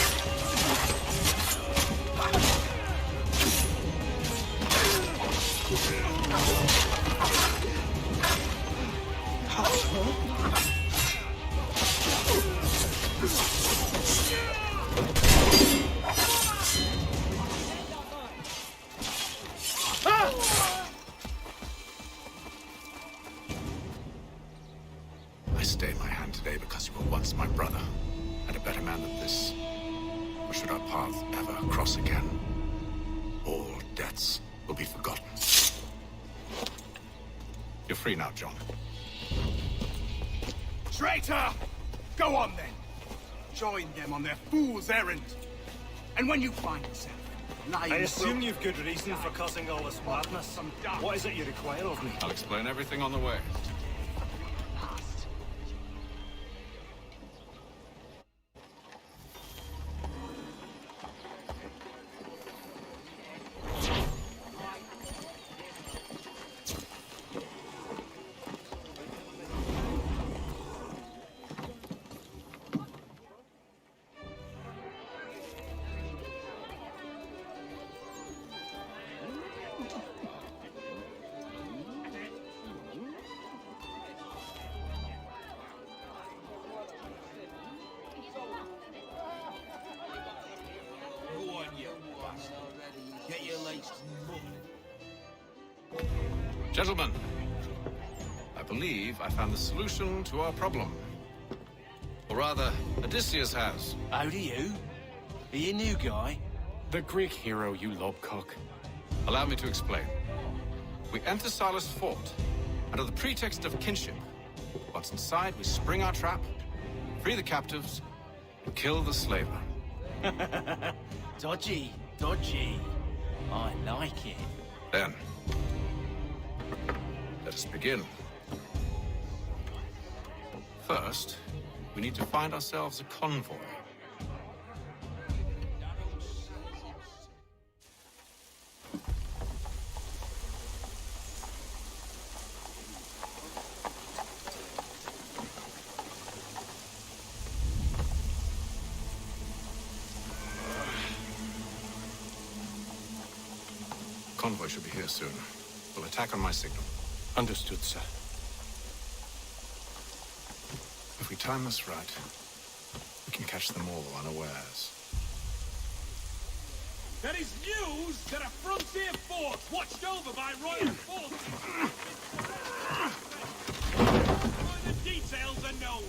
I stayed my hand today because you were once my brother, and a better man than this. Or should our paths ever cross again, all debts will be forgotten. You're free now, John. Traitor! Go on then. Join them on their fool's errand. And when you find yourself lying... I assume you've good reason for causing all this madness. What is it you require of me? I'll explain everything on the way. Get your legs Gentlemen, I believe I found the solution to our problem. Or rather, Odysseus has. How do you? Are you a new guy? The Greek hero, you lobcock. Allow me to explain. We enter Silas' fort, under the pretext of kinship. Once inside, we spring our trap, free the captives, and kill the slaver. Dodgy, dodgy. I like it. Then, let us begin. First, we need to find ourselves a convoy. Convoy should be here soon. We'll attack on my signal. Understood, sir. If we time this right, we can catch them all unawares. There is news that a frontier fort watched over by royal forces. The details are known.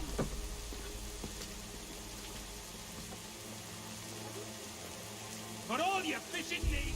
For all your fishing needs.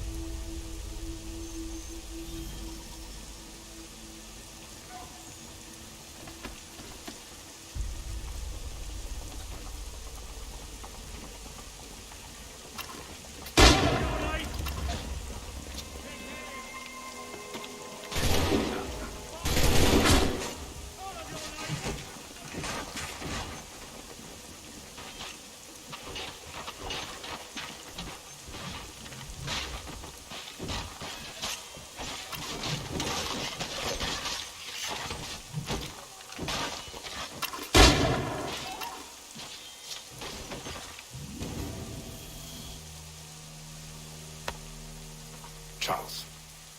Charles,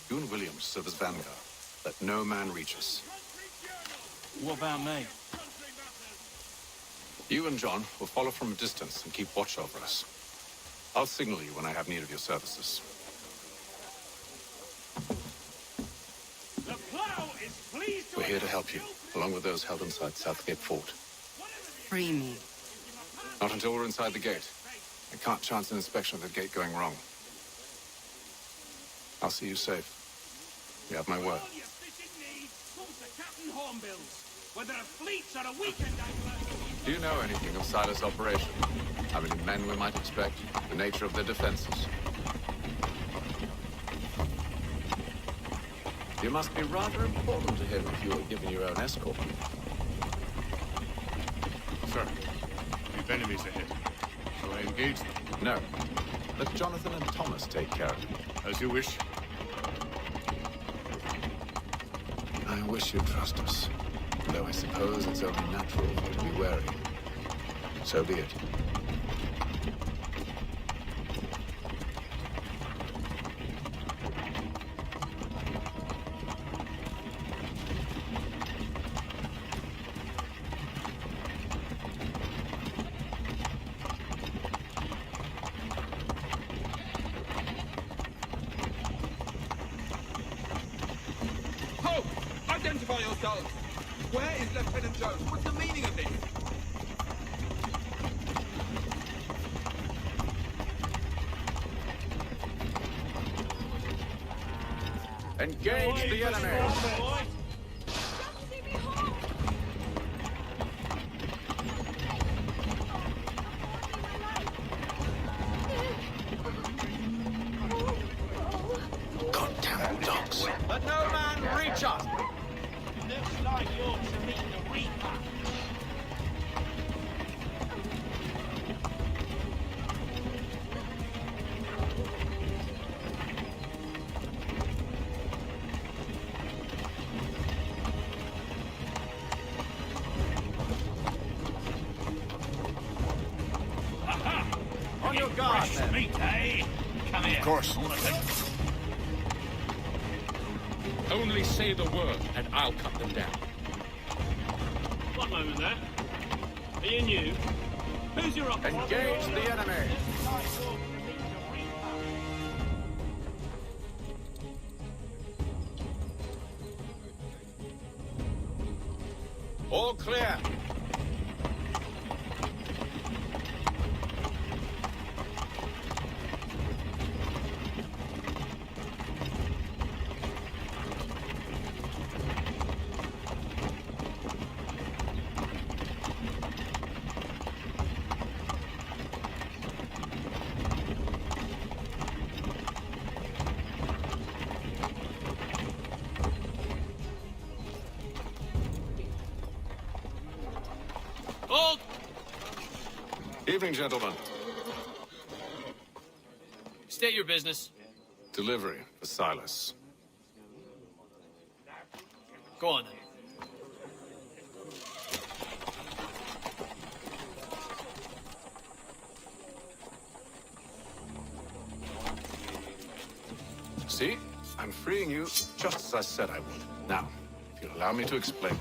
you and William serve as vanguard. Let no man reach us. What about me? You and John will follow from a distance and keep watch over us. I'll signal you when I have need of your services. The plow is pleased to We're here to help you, along with those held inside Southgate Fort. Free me. Not until we're inside the gate. I can't chance an inspection of the gate going wrong. I'll see you safe. You have my word. All your fishing needs comes to Captain Hornbills. Whether a fleet's or a weekend angler. Do you know anything of Silas' operation? How many men we might expect? The nature of their defenses? You must be rather important to him if you were given your own escort. Sir, we've enemies ahead. Shall I engage them? No. Let Jonathan and Thomas take care of them. As you wish. I wish you'd trust us. Though I suppose it's only natural for you to be wary. So be it. Ho! Identify yourselves! Where is Lieutenant Jones? What's the meaning of this? Engage the enemy! Goddamn dogs. Let no man reach us! Looks like you're to meet the Reaper. On your guard, then. Meat, eh? Come here. Of course. Only say the word, and I'll cut them down. One moment there. Me and you. Who's your opponent? Engage the enemy! All clear. Hold! Evening, gentlemen. State your business. Delivery for Silas. Go on, then. See? I'm freeing you just as I said I would. Now, if you'll allow me to explain.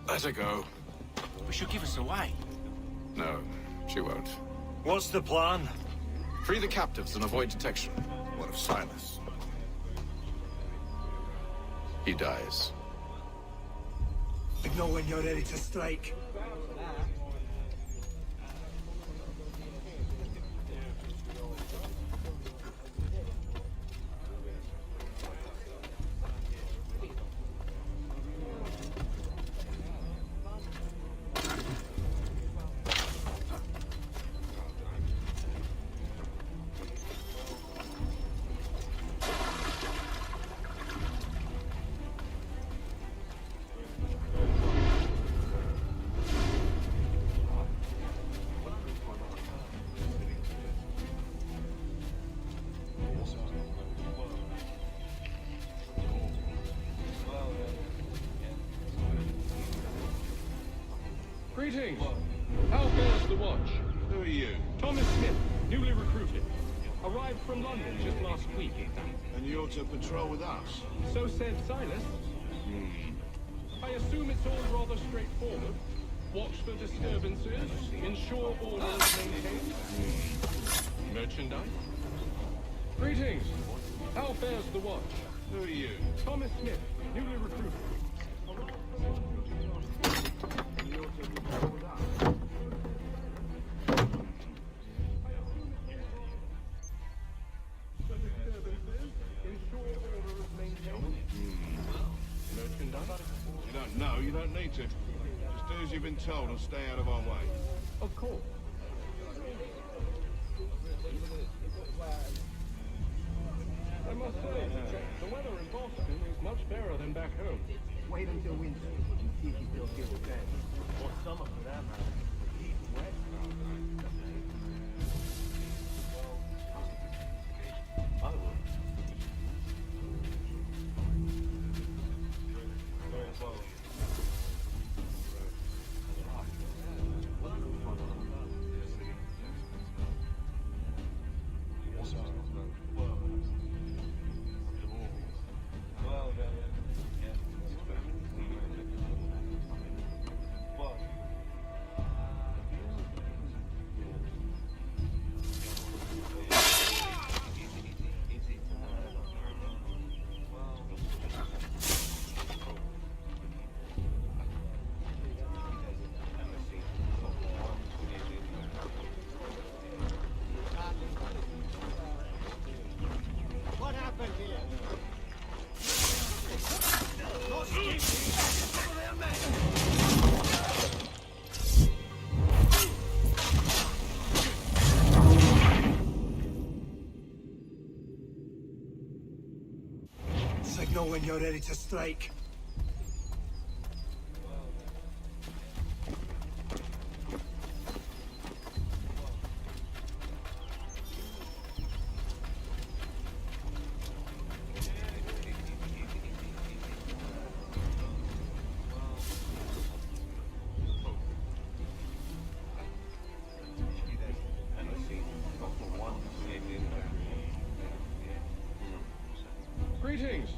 Let her go. But she'll give us away. No, she won't. What's the plan? Free the captives and avoid detection. What of Silas? He dies. I know when you're ready to strike. Greetings. How fares the watch? Who are you? Thomas Smith, newly recruited. Arrived from London just last week. And you're to patrol with us? So said Silas. I assume it's all rather straightforward. Watch for disturbances, ensure order is maintained. Merchandise? Greetings. How fares the watch? Who are you? Thomas Smith, newly recruited. You don't know, you don't need to. Just do as you've been told and stay out of our way. Of course. I must must say, the weather in Boston is much fairer than back home. Wait until winter and see if he still feels the same. Or summer for that matter. Heat and wet. Signal when you're ready to strike. Greetings.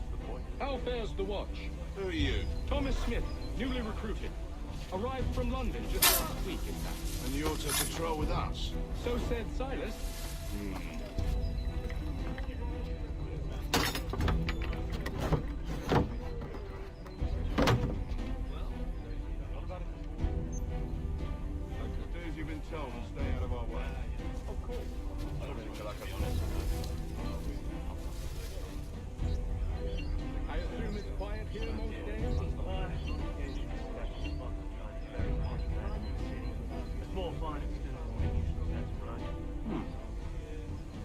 How fares the watch? Who are you? Thomas Smith, newly recruited. Arrived from London just last week, in fact. And you're to patrol with us? So said Silas. Do as you've been told and stay out of our way. Of course. I don't think you're like I assume it's quiet here most days? Small fine.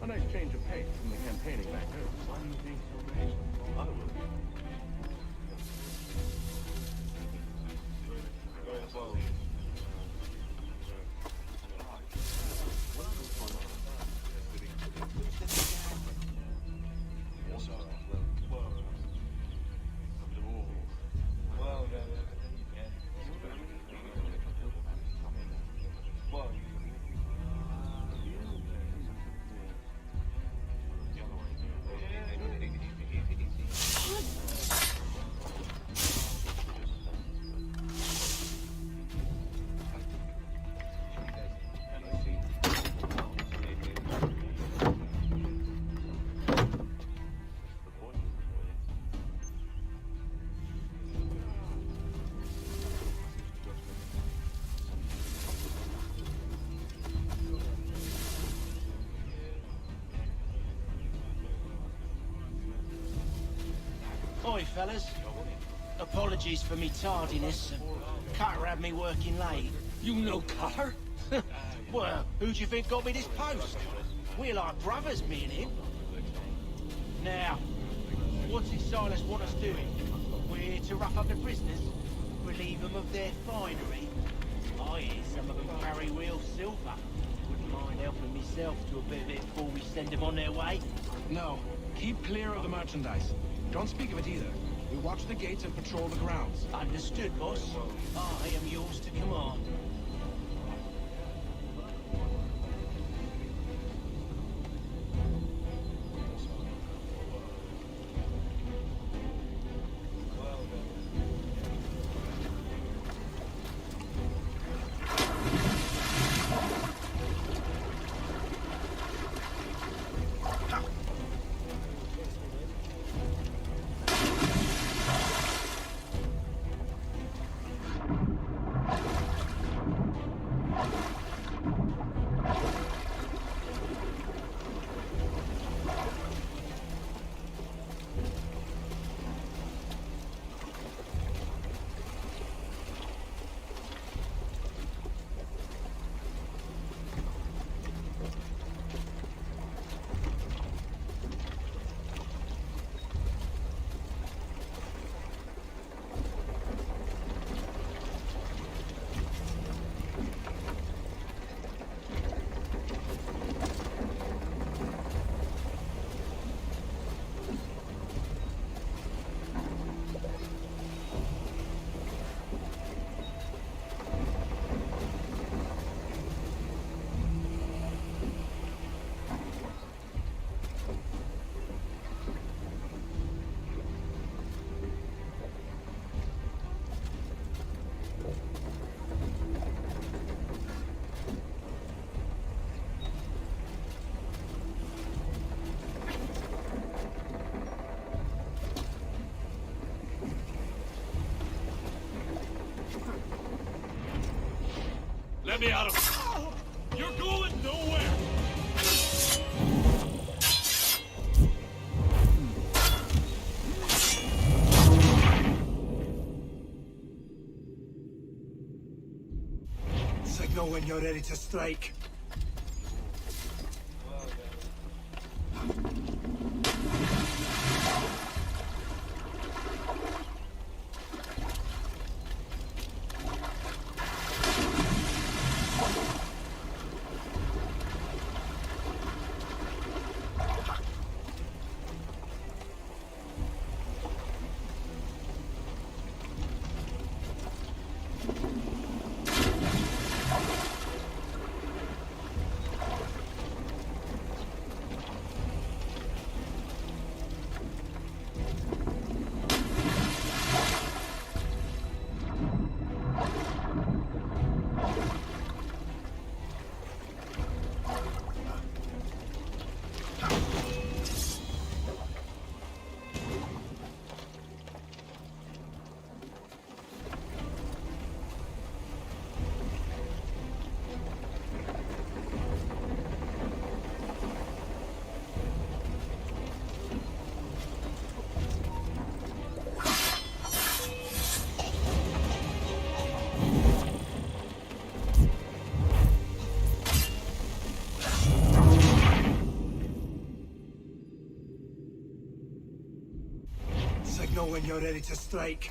A nice change of pace from the campaigning back home. Why do you think so much? Oi, fellas. Apologies for me tardiness. Cutter had me working late. You know Cutter? Well, who do you think got me this post? We're like brothers, me and him. Now, what's this Silas want us doing? We're to rough up the prisoners, relieve them of their finery. I hear some of them carry real silver. Wouldn't mind helping myself to a bit of it before we send them on their way. No, keep clear of the merchandise. Don't speak of it either. We watch the gates and patrol the grounds. Understood, boss. I am yours to command. Get me out of here! You're going nowhere! Signal when you're ready to strike. Signal when you're ready to strike.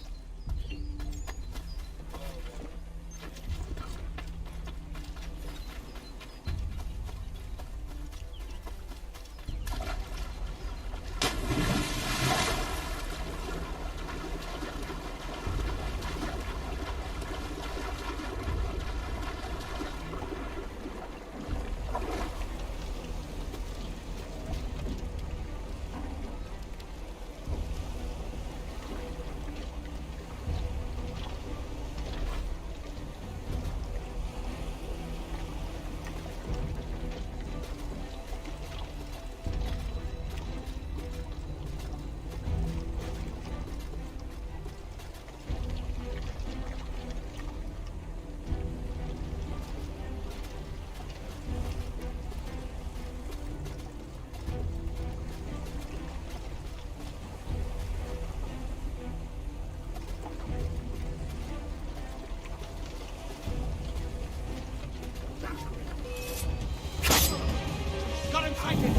Got him fighting!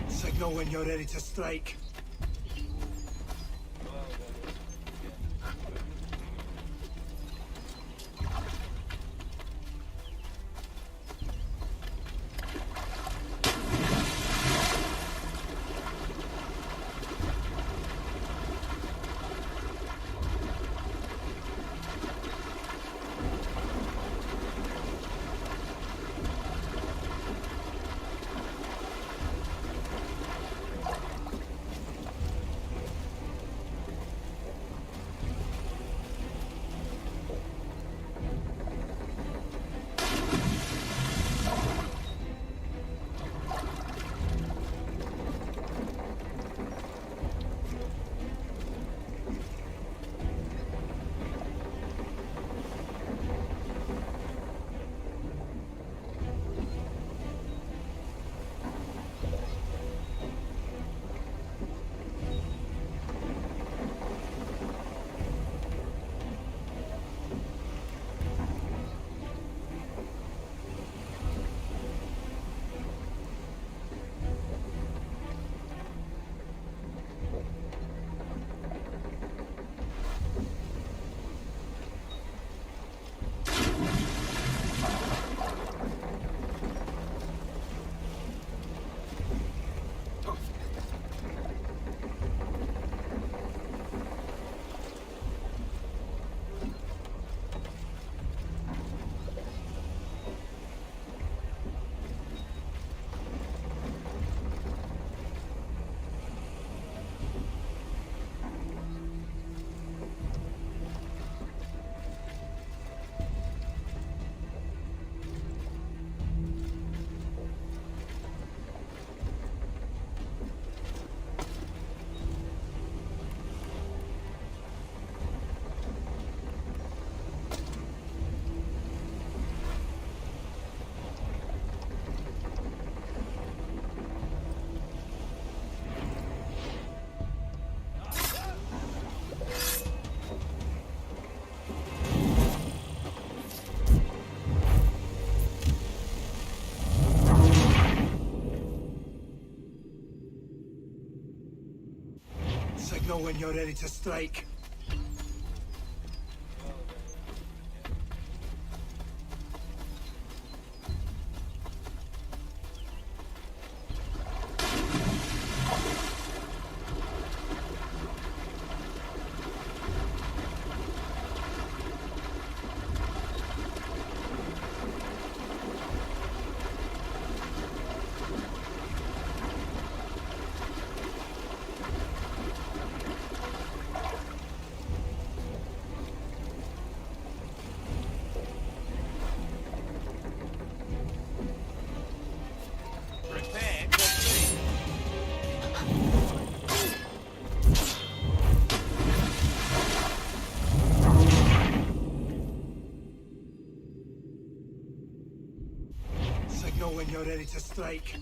Signal when you're ready to strike. Signal when you're ready to strike. Signal when you're ready to strike.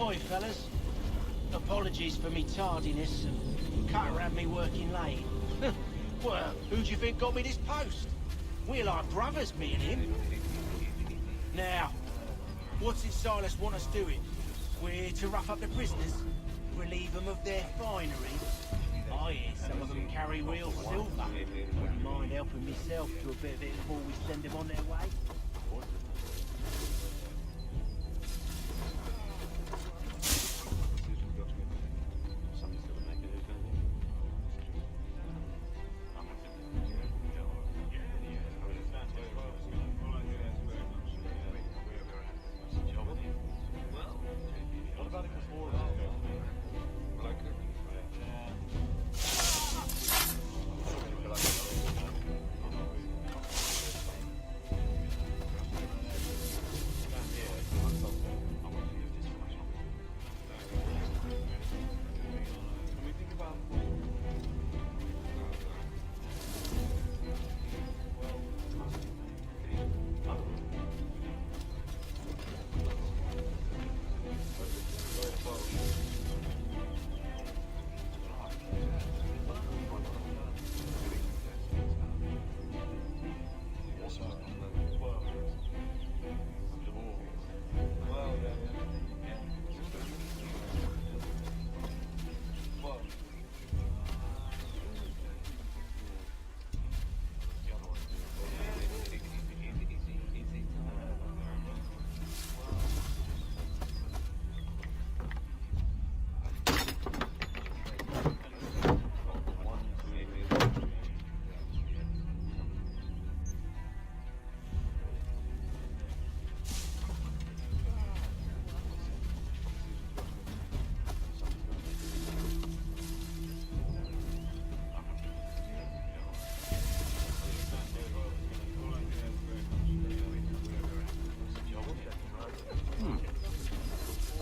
Oi, fellas. Apologies for me tardiness. Cutter had me working late. Well, who do you think got me this post? We're like brothers, me and him. Now, what's it Silas want us doing? We're to rough up the prisoners, relieve them of their finery. I hear some of them carry real silver. Wouldn't mind helping myself to a bit of it before we send them on their way.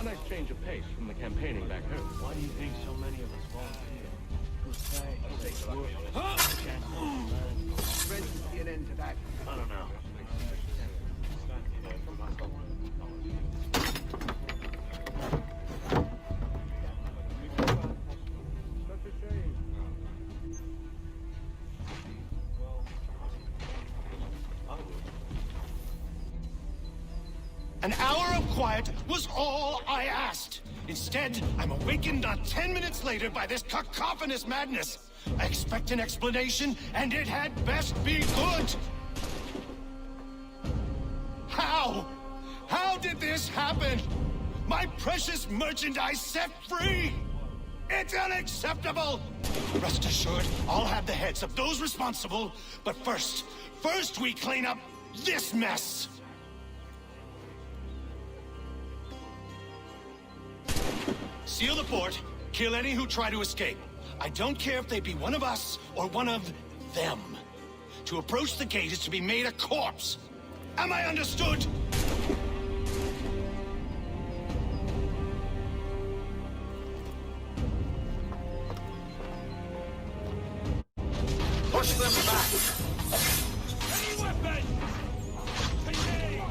nice change of pace from the campaigning back home. Why do you think so many of us volunteer? Good pay, safe work, chance to learn. Ready to see an end to that? I don't know. An hour of quiet was all I asked. Instead, I'm awakened not 10 minutes later by this cacophonous madness. I expect an explanation, and it had best be good. How? How did this happen? My precious merchandise set free! It's unacceptable! Rest assured, I'll have the heads of those responsible, but first we clean up this mess! Seal the fort, kill any who try to escape. I don't care if they be one of us or one of them. To approach the gate is to be made a corpse. Am I understood? Push them back! Any weapons! Engage!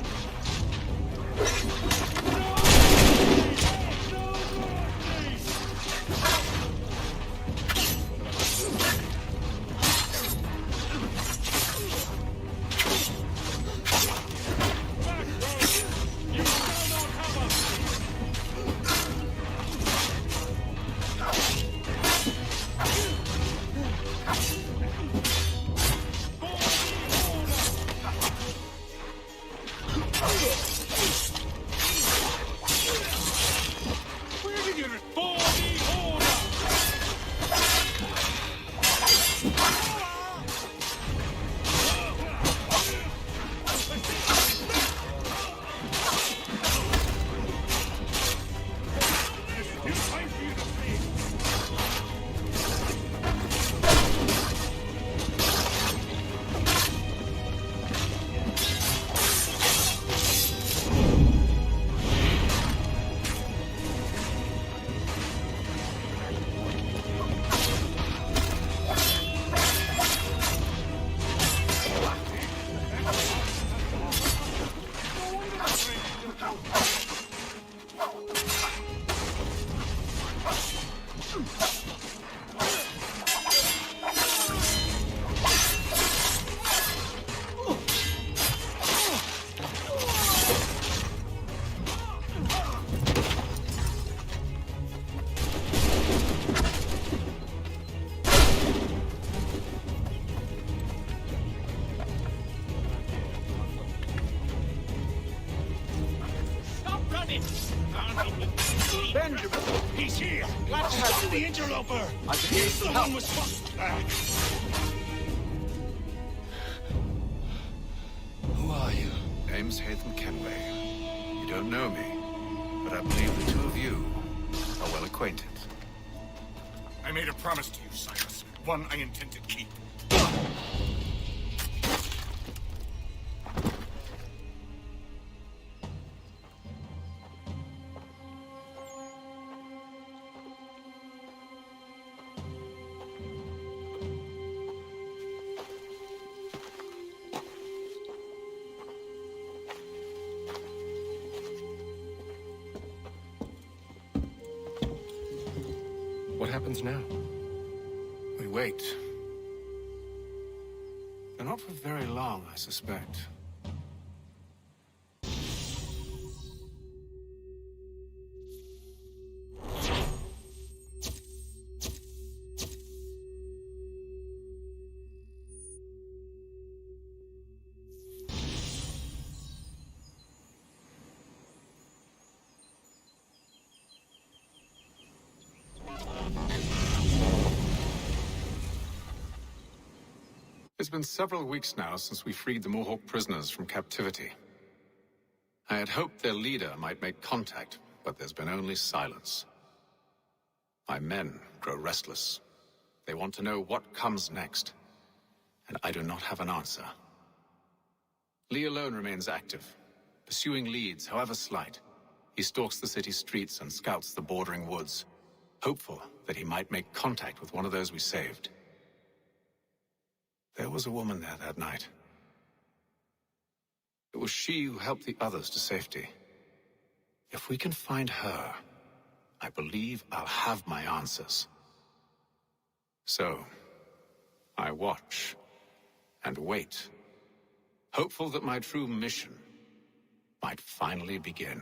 Benjamin! He's here! Glad to have Stop you the with us. interloper! I can use He's some the help. one with Who are you? Name's Hatham Kenway. You don't know me, but I believe the two of you are well acquainted. I made a promise to you, Silas. One I intend to keep. What happens now? We wait. But not for very long, I suspect. It's been several weeks now since we freed the Mohawk prisoners from captivity. I had hoped their leader might make contact, but there's been only silence. My men grow restless. They want to know what comes next, and I do not have an answer. Lee alone remains active, pursuing leads, however slight. he stalks the city streets and scouts the bordering woods, hopeful that he might make contact with one of those we saved. There was a woman there that night. It was she who helped the others to safety. If we can find her, I believe I'll have my answers. So, I watch and wait, hopeful that my true mission might finally begin.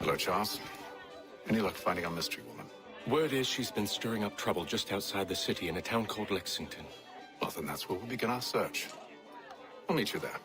Hello, Charles. Any luck finding our mystery woman? Word is she's been stirring up trouble just outside the city in a town called Lexington. Well, then that's where we'll begin our search. I'll meet you there.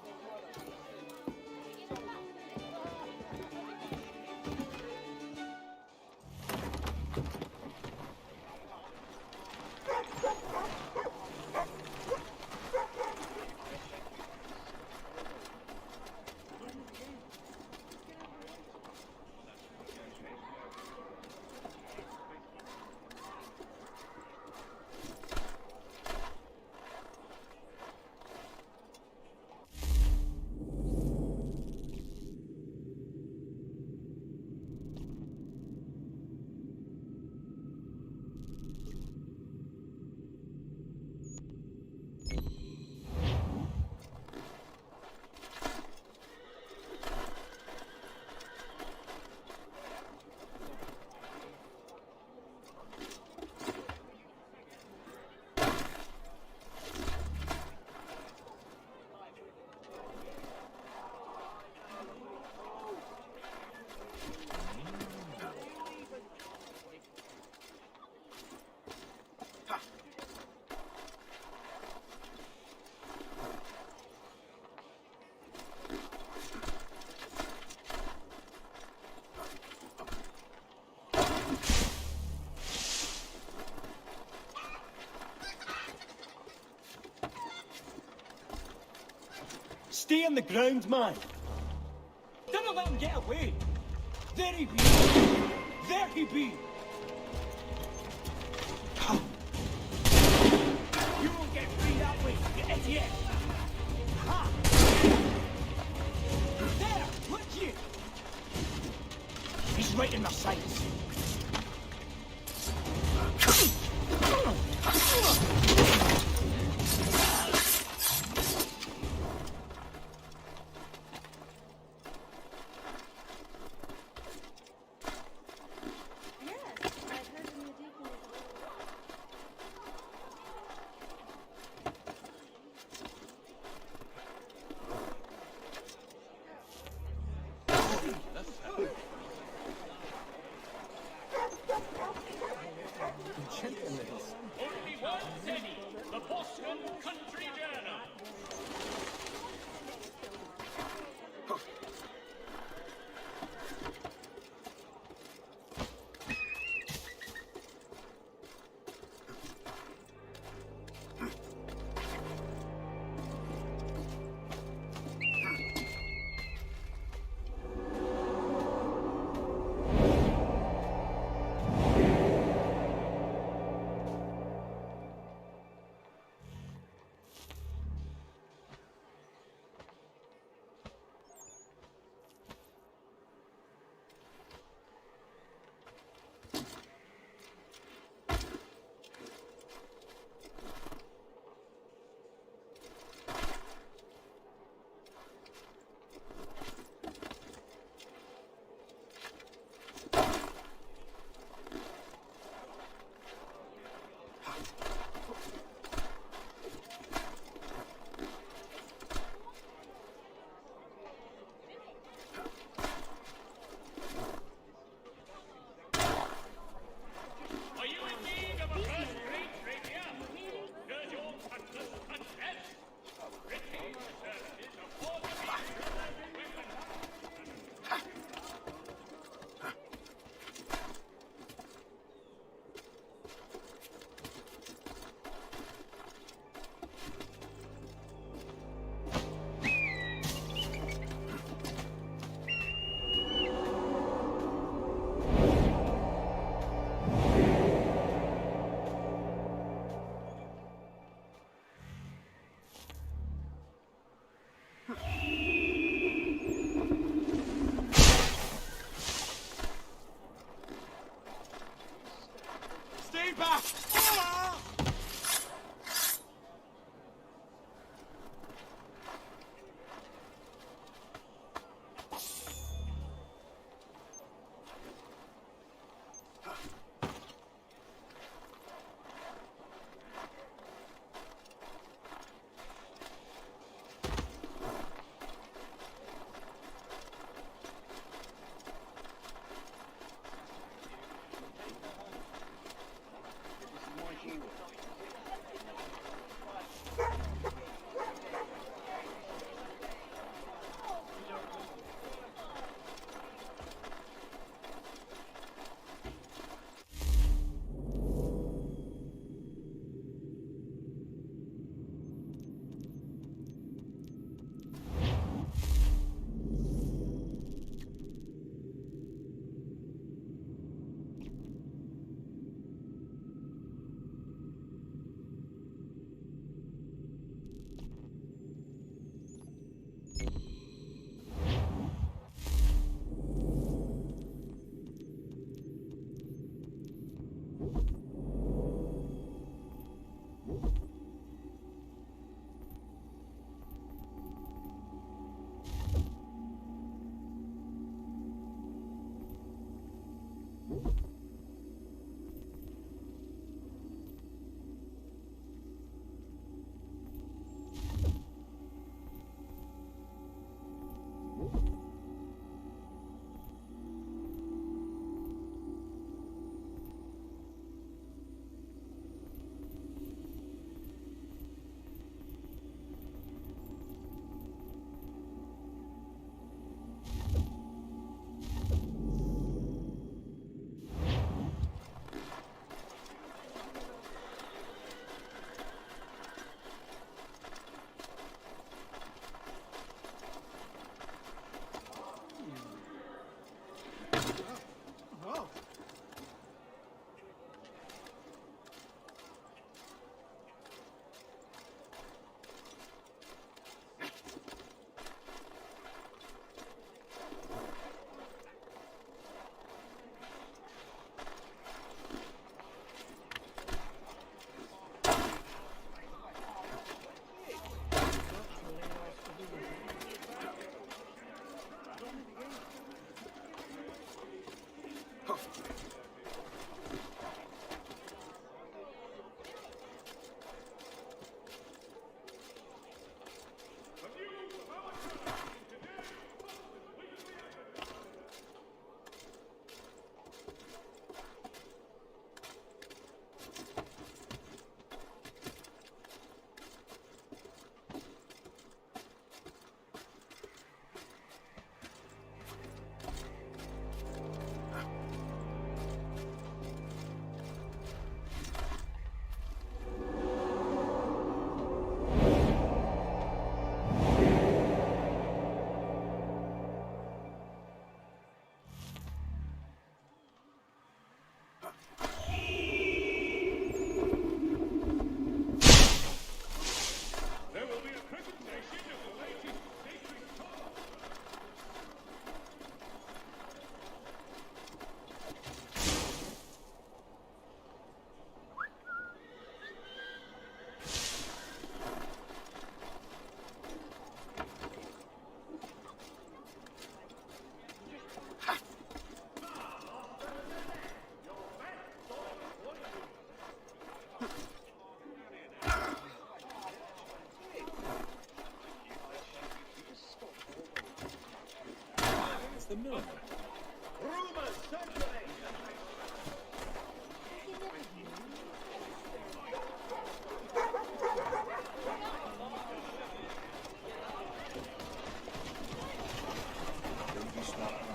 Stay on the ground, man. Don't let him get away. There he be. There he be. the miller. Rumors circulate. Don't be stopped.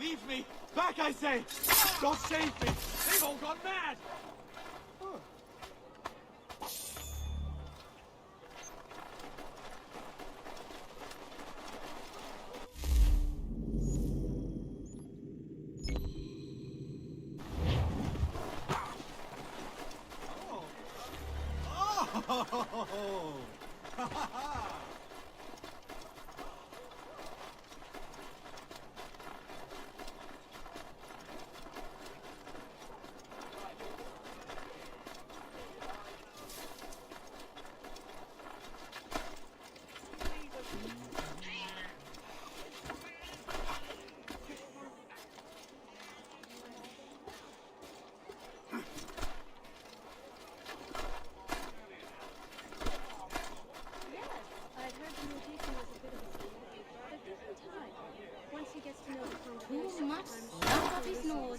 Leave me! Back, I say! God save me! They've all gone mad! Oh! Ha ha ha! Too much stuff up his nose.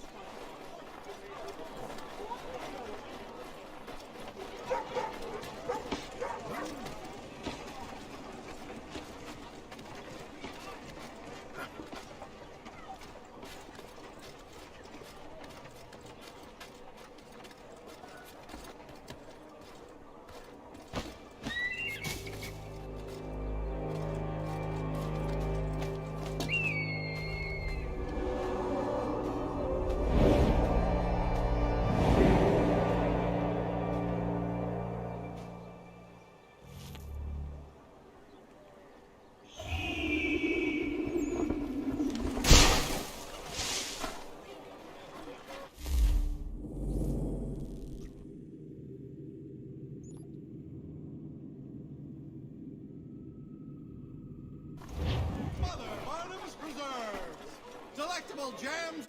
Delectable jams!